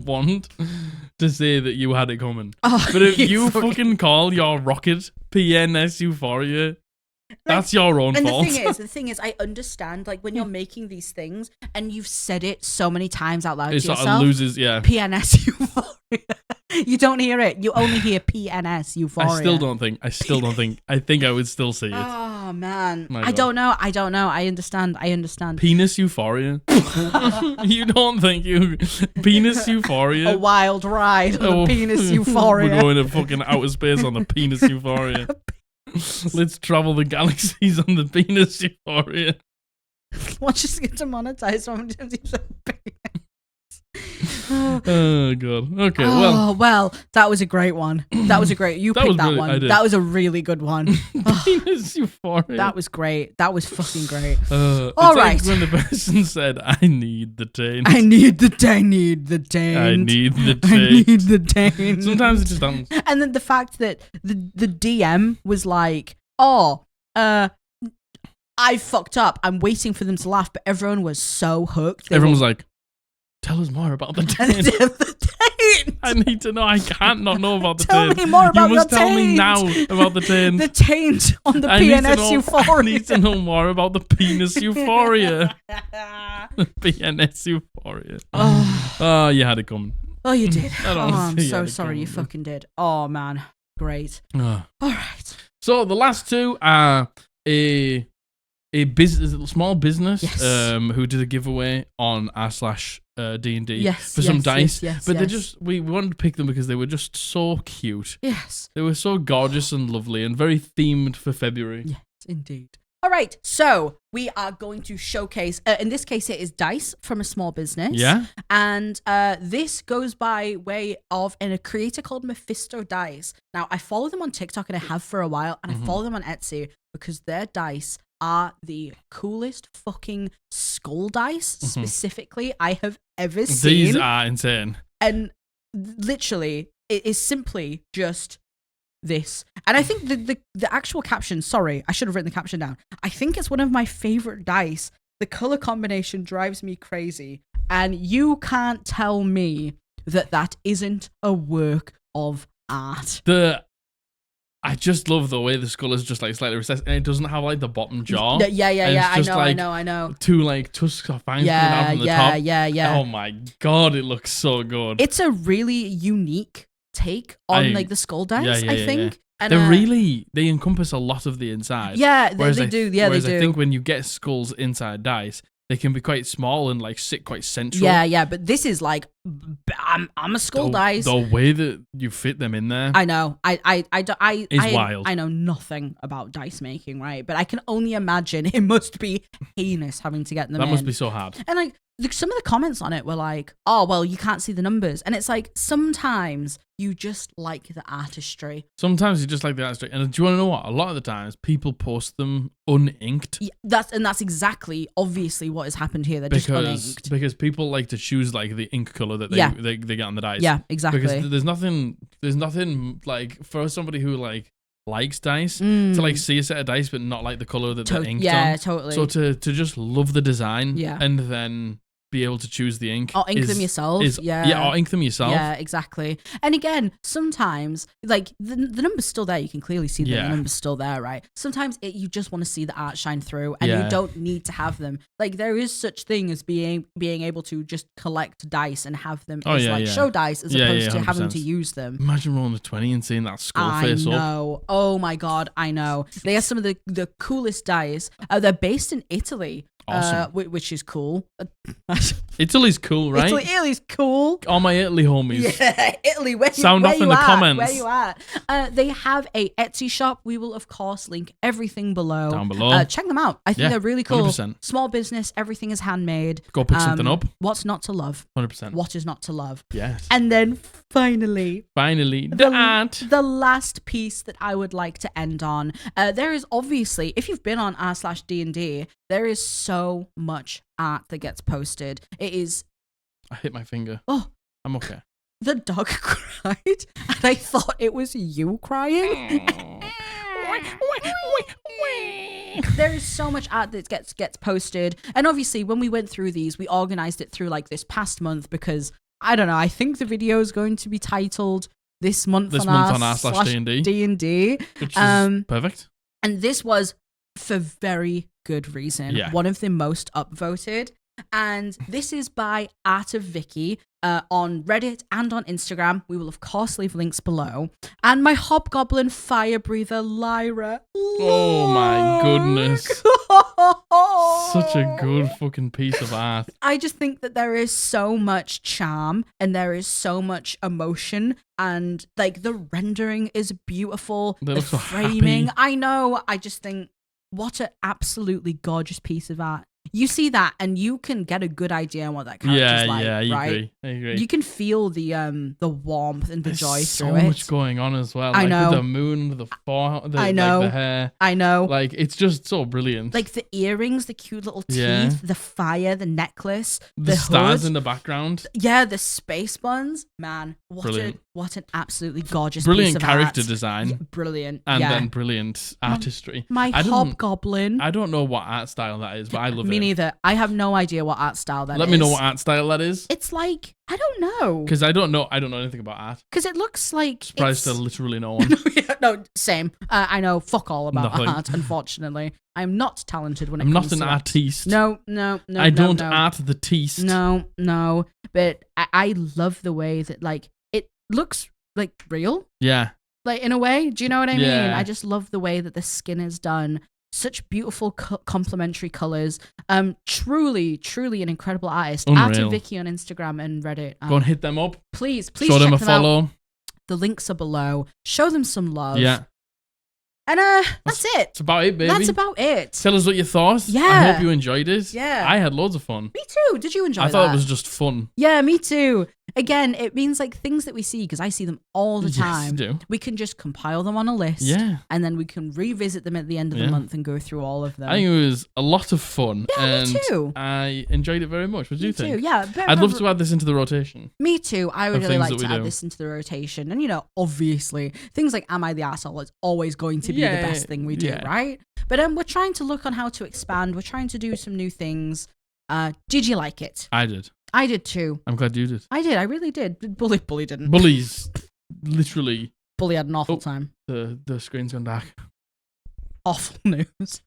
Speaker 2: want to say that you had it coming.
Speaker 1: Oh,
Speaker 2: but if you fucking call your rocket PNS Euphoria, that's your own fault.
Speaker 1: And the thing is, I understand, like, when you're making these things and you've said it so many times out loud
Speaker 2: It
Speaker 1: to
Speaker 2: sort
Speaker 1: yourself.
Speaker 2: of loses, yeah.
Speaker 1: PNS Euphoria. You don't hear it. You only hear PNS Euphoria.
Speaker 2: I still don't think. I think I would still say it.
Speaker 1: Oh, man.
Speaker 2: My
Speaker 1: I
Speaker 2: God.
Speaker 1: don't know. I understand.
Speaker 2: Penis Euphoria? You don't think Penis Euphoria?
Speaker 1: A wild ride on the penis Euphoria.
Speaker 2: We're going to fucking outer space on the penis Euphoria. Let's travel the galaxies on the penis Euphoria.
Speaker 1: Watch us get demonetized when you said penis.
Speaker 2: Oh god. Okay.
Speaker 1: Well, that was a great one. That was a great. You picked that one. That was a really good one.
Speaker 2: Penis Euphoria.
Speaker 1: That was great. That was fucking great.
Speaker 2: All right. Like when the person said, "I need the taint."
Speaker 1: I need the taint.
Speaker 2: Sometimes it just happens.
Speaker 1: And then the fact that the DM was like, "Oh, I fucked up. I'm waiting for them to laugh," but everyone was so hooked.
Speaker 2: Everyone was like, "Tell us more about the taint." I need to know. I can't not know about the taint.
Speaker 1: Tell me more about the taint.
Speaker 2: You must tell me now about the taint.
Speaker 1: The taint on the PNS Euphoria.
Speaker 2: I need to know more about the penis Euphoria. The PNS Euphoria. Oh, you had it coming.
Speaker 1: Oh, you did. I'm so
Speaker 2: had it
Speaker 1: sorry.
Speaker 2: coming.
Speaker 1: You fucking did. Oh, man. Great.
Speaker 2: Oh.
Speaker 1: All right.
Speaker 2: So the last two are a small business
Speaker 1: Yes.
Speaker 2: who did a giveaway on our D&D for some dice. But
Speaker 1: yes.
Speaker 2: we wanted to pick them because they were just so cute.
Speaker 1: Yes.
Speaker 2: They were so gorgeous and lovely and very themed for February.
Speaker 1: Yes, indeed. All right, so we are going to showcase, in this case, it is dice from a small business.
Speaker 2: Yeah.
Speaker 1: And this goes by way of a creator called Mephisto Dice. Now, I follow them on TikTok and I have for a while, and I follow them on Etsy because their dice are the coolest fucking skull dice, specifically, I have ever seen.
Speaker 2: These are insane.
Speaker 1: And literally, it is simply just this. And I think the actual caption, sorry, I should have written the caption down. I think it's one of my favorite dice. The color combination drives me crazy. And you can't tell me that isn't a work of art. I just love the way the skull is just like slightly recessed, and it doesn't have like the bottom jaw. Yeah. I know.
Speaker 2: Two like tusks or fangs coming out from the top.
Speaker 1: Yeah.
Speaker 2: Oh my god, it looks so good.
Speaker 1: It's a really unique take on like the skull dice, I think.
Speaker 2: Yeah.
Speaker 1: And
Speaker 2: they encompass a lot of the inside.
Speaker 1: Yeah, they do. Yeah,
Speaker 2: whereas
Speaker 1: they do.
Speaker 2: I think when you get skulls inside dice, they can be quite small and like sit quite central.
Speaker 1: Yeah, but this is like I'm a skull dice.
Speaker 2: The way that you fit them in there.
Speaker 1: I know. Is
Speaker 2: wild.
Speaker 1: I know nothing about dice making, right? But I can only imagine it must be heinous having to get them in.
Speaker 2: That must be so hard.
Speaker 1: And like some of the comments on it were like, "Oh, well, you can't see the numbers," and it's like sometimes you just like the artistry.
Speaker 2: Sometimes you just like the artistry, and do you want to know what? A lot of the times, people post them uninked.
Speaker 1: Yeah, that's exactly obviously what has happened here. They're just uninked
Speaker 2: because people like to choose like the ink color that they get on the dice.
Speaker 1: Yeah, exactly.
Speaker 2: Because there's nothing like for somebody who like likes dice to like see a set of dice but not like the color that they're inked on.
Speaker 1: Yeah, totally.
Speaker 2: So to just love the design,
Speaker 1: yeah,
Speaker 2: and then be able to choose the ink.
Speaker 1: Or ink them yourself.
Speaker 2: Or ink them yourself.
Speaker 1: Yeah, exactly. And again, sometimes, like, the number's still there. You can clearly see that the number's still there, right? Sometimes you just want to see the art shine through, and you don't need to have them. Like, there is such thing as being able to just collect dice and have them as show dice as opposed to having to use them.
Speaker 2: Imagine rolling a 20 and seeing that skull face up.
Speaker 1: I know. Oh my god, I know. They are some of the coolest dice. They're based in Italy.
Speaker 2: Awesome.
Speaker 1: Which is cool.
Speaker 2: Italy's cool, right?
Speaker 1: Italy's cool.
Speaker 2: All my Italy homies.
Speaker 1: Yeah, Italy.
Speaker 2: Sound off in the comments.
Speaker 1: Where you at? They have a Etsy shop. We will, of course, link everything below.
Speaker 2: Down below.
Speaker 1: Check them out. I think they're really cool.
Speaker 2: 100%.
Speaker 1: Small business. Everything is handmade.
Speaker 2: Go pick something up.
Speaker 1: What's not to love?
Speaker 2: 100%.
Speaker 1: What is not to love?
Speaker 2: Yes.
Speaker 1: And then finally,
Speaker 2: the art.
Speaker 1: The last piece that I would like to end on. There is obviously, if you've been on r/D&D, there is so much art that gets posted. It is...
Speaker 2: I hit my finger.
Speaker 1: Oh.
Speaker 2: I'm okay.
Speaker 1: The dog cried, and I thought it was you crying. There is so much art that gets posted. And obviously, when we went through these, we organized it through like this past month because, I don't know, I think the video is going to be titled This Month on r/D&D. D&D.
Speaker 2: Which is perfect.
Speaker 1: And this was for very good reason.
Speaker 2: Yeah.
Speaker 1: One of the most upvoted. And this is by artofvicki on Reddit and on Instagram. We will, of course, leave links below. And my hobgoblin fire breather, Lyra.
Speaker 2: Oh, my goodness. Such a good fucking piece of art.
Speaker 1: I just think that there is so much charm and there is so much emotion. And, like, the rendering is beautiful.
Speaker 2: They
Speaker 1: the
Speaker 2: look so
Speaker 1: framing.
Speaker 2: happy.
Speaker 1: I know. I just think, what an absolutely gorgeous piece of art. You see that, and you can get a good idea on what that character's like, right?
Speaker 2: I agree.
Speaker 1: You can feel the warmth and the joy
Speaker 2: so
Speaker 1: through it.
Speaker 2: So much going on as well.
Speaker 1: I know.
Speaker 2: With the moon, the forehead,
Speaker 1: I know.
Speaker 2: Like the hair.
Speaker 1: I know.
Speaker 2: Like, it's just so brilliant.
Speaker 1: Like the earrings, the cute little teeth, the fire, the necklace,
Speaker 2: the stars
Speaker 1: hood.
Speaker 2: in the background.
Speaker 1: Yeah, the space buns. Man, what an absolutely gorgeous
Speaker 2: brilliant
Speaker 1: piece of
Speaker 2: character
Speaker 1: art.
Speaker 2: design.
Speaker 1: Yeah, brilliant.
Speaker 2: And then brilliant artistry.
Speaker 1: My hobgoblin.
Speaker 2: I don't know what art style that is, but I love it.
Speaker 1: Me neither. I have no idea what art style that is.
Speaker 2: Let me know what art style that is.
Speaker 1: It's like, I don't know.
Speaker 2: Because I don't know anything about art.
Speaker 1: Because it looks like...
Speaker 2: Surprised to literally no one.
Speaker 1: No, same. I know fuck all about art, unfortunately. I'm not talented when it comes to
Speaker 2: I'm not an artiste.
Speaker 1: No.
Speaker 2: I don't art the teast.
Speaker 1: No. But I love the way that, like, it looks, like, real.
Speaker 2: Yeah.
Speaker 1: Like, in a way. Do you know what I mean?
Speaker 2: Yeah.
Speaker 1: I just love the way that the skin is done. such beautiful complementary colors. Truly an incredible artist.
Speaker 2: Unreal.
Speaker 1: artofvicki on Instagram and Reddit.
Speaker 2: Go and hit them up.
Speaker 1: Please
Speaker 2: show them a
Speaker 1: check
Speaker 2: follow.
Speaker 1: out. The links are below. Show them some love.
Speaker 2: Yeah.
Speaker 1: And that's it.
Speaker 2: That's about it, baby.
Speaker 1: That's about it.
Speaker 2: Tell us what you thought.
Speaker 1: Yeah.
Speaker 2: I hope you enjoyed it.
Speaker 1: Yeah.
Speaker 2: I had loads of fun.
Speaker 1: Me too. Did you enjoy that?
Speaker 2: I thought it was just fun.
Speaker 1: Yeah, me too. Again, it means like things that we see, because I see them all the time.
Speaker 2: Yes, you do.
Speaker 1: We can just compile them on a list.
Speaker 2: Yeah.
Speaker 1: And then we can revisit them at the end of the month and go through all of them.
Speaker 2: I think it was a lot of fun.
Speaker 1: Yeah,
Speaker 2: and
Speaker 1: me too.
Speaker 2: I enjoyed it very much. What do you think?
Speaker 1: Too. Yeah.
Speaker 2: I'd love to add this into the rotation.
Speaker 1: Me too. I would really like to add
Speaker 2: do.
Speaker 1: this into the rotation. And, obviously, things like Am I the Arsehole is always going to be the best thing we do, right? But we're trying to look on how to expand. We're trying to do some new things. Did you like it?
Speaker 2: I did.
Speaker 1: I did too.
Speaker 2: I'm glad you did.
Speaker 1: I did. I really did. Bully didn't.
Speaker 2: Bullies. Literally.
Speaker 1: Bully had an awful time.
Speaker 2: The screen's gone dark.
Speaker 1: Awful news.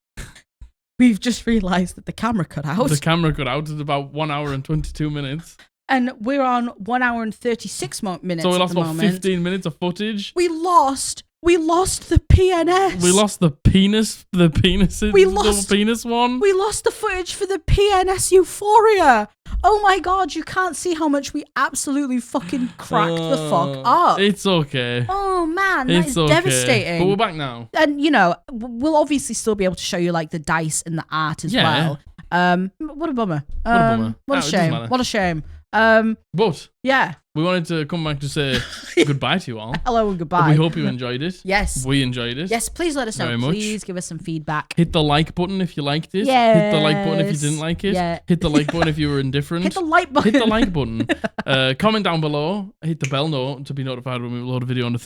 Speaker 1: We've just realised that the camera cut out.
Speaker 2: The camera cut out at about 1 hour and 22 minutes.
Speaker 1: And we're on 1 hour and 36 minutes.
Speaker 2: So we lost
Speaker 1: at the
Speaker 2: about
Speaker 1: moment.
Speaker 2: 15 minutes of footage.
Speaker 1: We lost the PNS.
Speaker 2: We lost the penis. The penises.
Speaker 1: We lost
Speaker 2: the penis one.
Speaker 1: We lost the footage for the PNS Euphoria. Oh my god, you can't see how much we absolutely fucking cracked the fuck up.
Speaker 2: It's okay.
Speaker 1: Oh man, that is devastating.
Speaker 2: But we're back now.
Speaker 1: And we'll obviously still be able to show you like the dice and the art as well. What a bummer. What a shame. What a shame.
Speaker 2: But
Speaker 1: yeah,
Speaker 2: we wanted to come back to say goodbye to you all.
Speaker 1: Hello and goodbye.
Speaker 2: We hope you enjoyed it.
Speaker 1: Yes.
Speaker 2: We enjoyed it.
Speaker 1: Yes, please let us know.
Speaker 2: Very much.
Speaker 1: Please give us some feedback.
Speaker 2: Hit the like button if you liked it.
Speaker 1: Yes.
Speaker 2: Hit the like button if you didn't like it.
Speaker 1: Yeah.
Speaker 2: Hit the like button if you were indifferent.
Speaker 1: Hit the like button.
Speaker 2: Hit the like button. Comment down below. Hit the bell note to be notified when we upload a video on a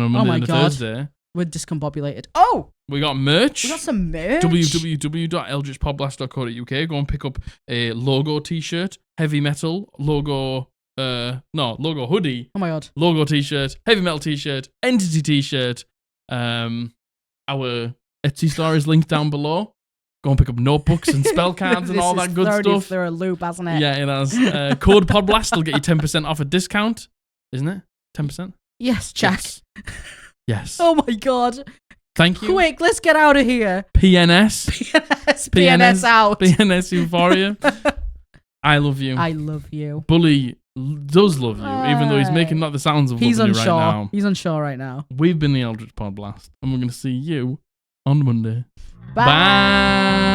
Speaker 2: Monday and a Thursday.
Speaker 1: We're discombobulated. Oh!
Speaker 2: We got merch.
Speaker 1: We got some merch.
Speaker 2: www.eldritchpodblast.co.uk. Go and pick up a logo t-shirt, heavy metal logo, logo hoodie.
Speaker 1: Oh my god.
Speaker 2: Logo t-shirt, heavy metal t-shirt, entity t-shirt. Our Etsy store is linked down below. Go and pick up notebooks and spell cards and all that good stuff.
Speaker 1: Through a loop, hasn't it?
Speaker 2: Yeah, it has. Code Podblast will get you 10% off a discount, isn't it? 10%?
Speaker 1: Yes, Jack.
Speaker 2: Yes.
Speaker 1: Oh my god.
Speaker 2: Thank you.
Speaker 1: Quick, let's get out of here.
Speaker 2: PNS
Speaker 1: out.
Speaker 2: PNS Euphoria. I love you.
Speaker 1: I love you.
Speaker 2: Bully does love you, even though he's making not the sounds of loving you right now.
Speaker 1: He's unsure right now.
Speaker 2: We've been the Eldritch Podblast, and we're going to see you on Monday.
Speaker 1: Bye.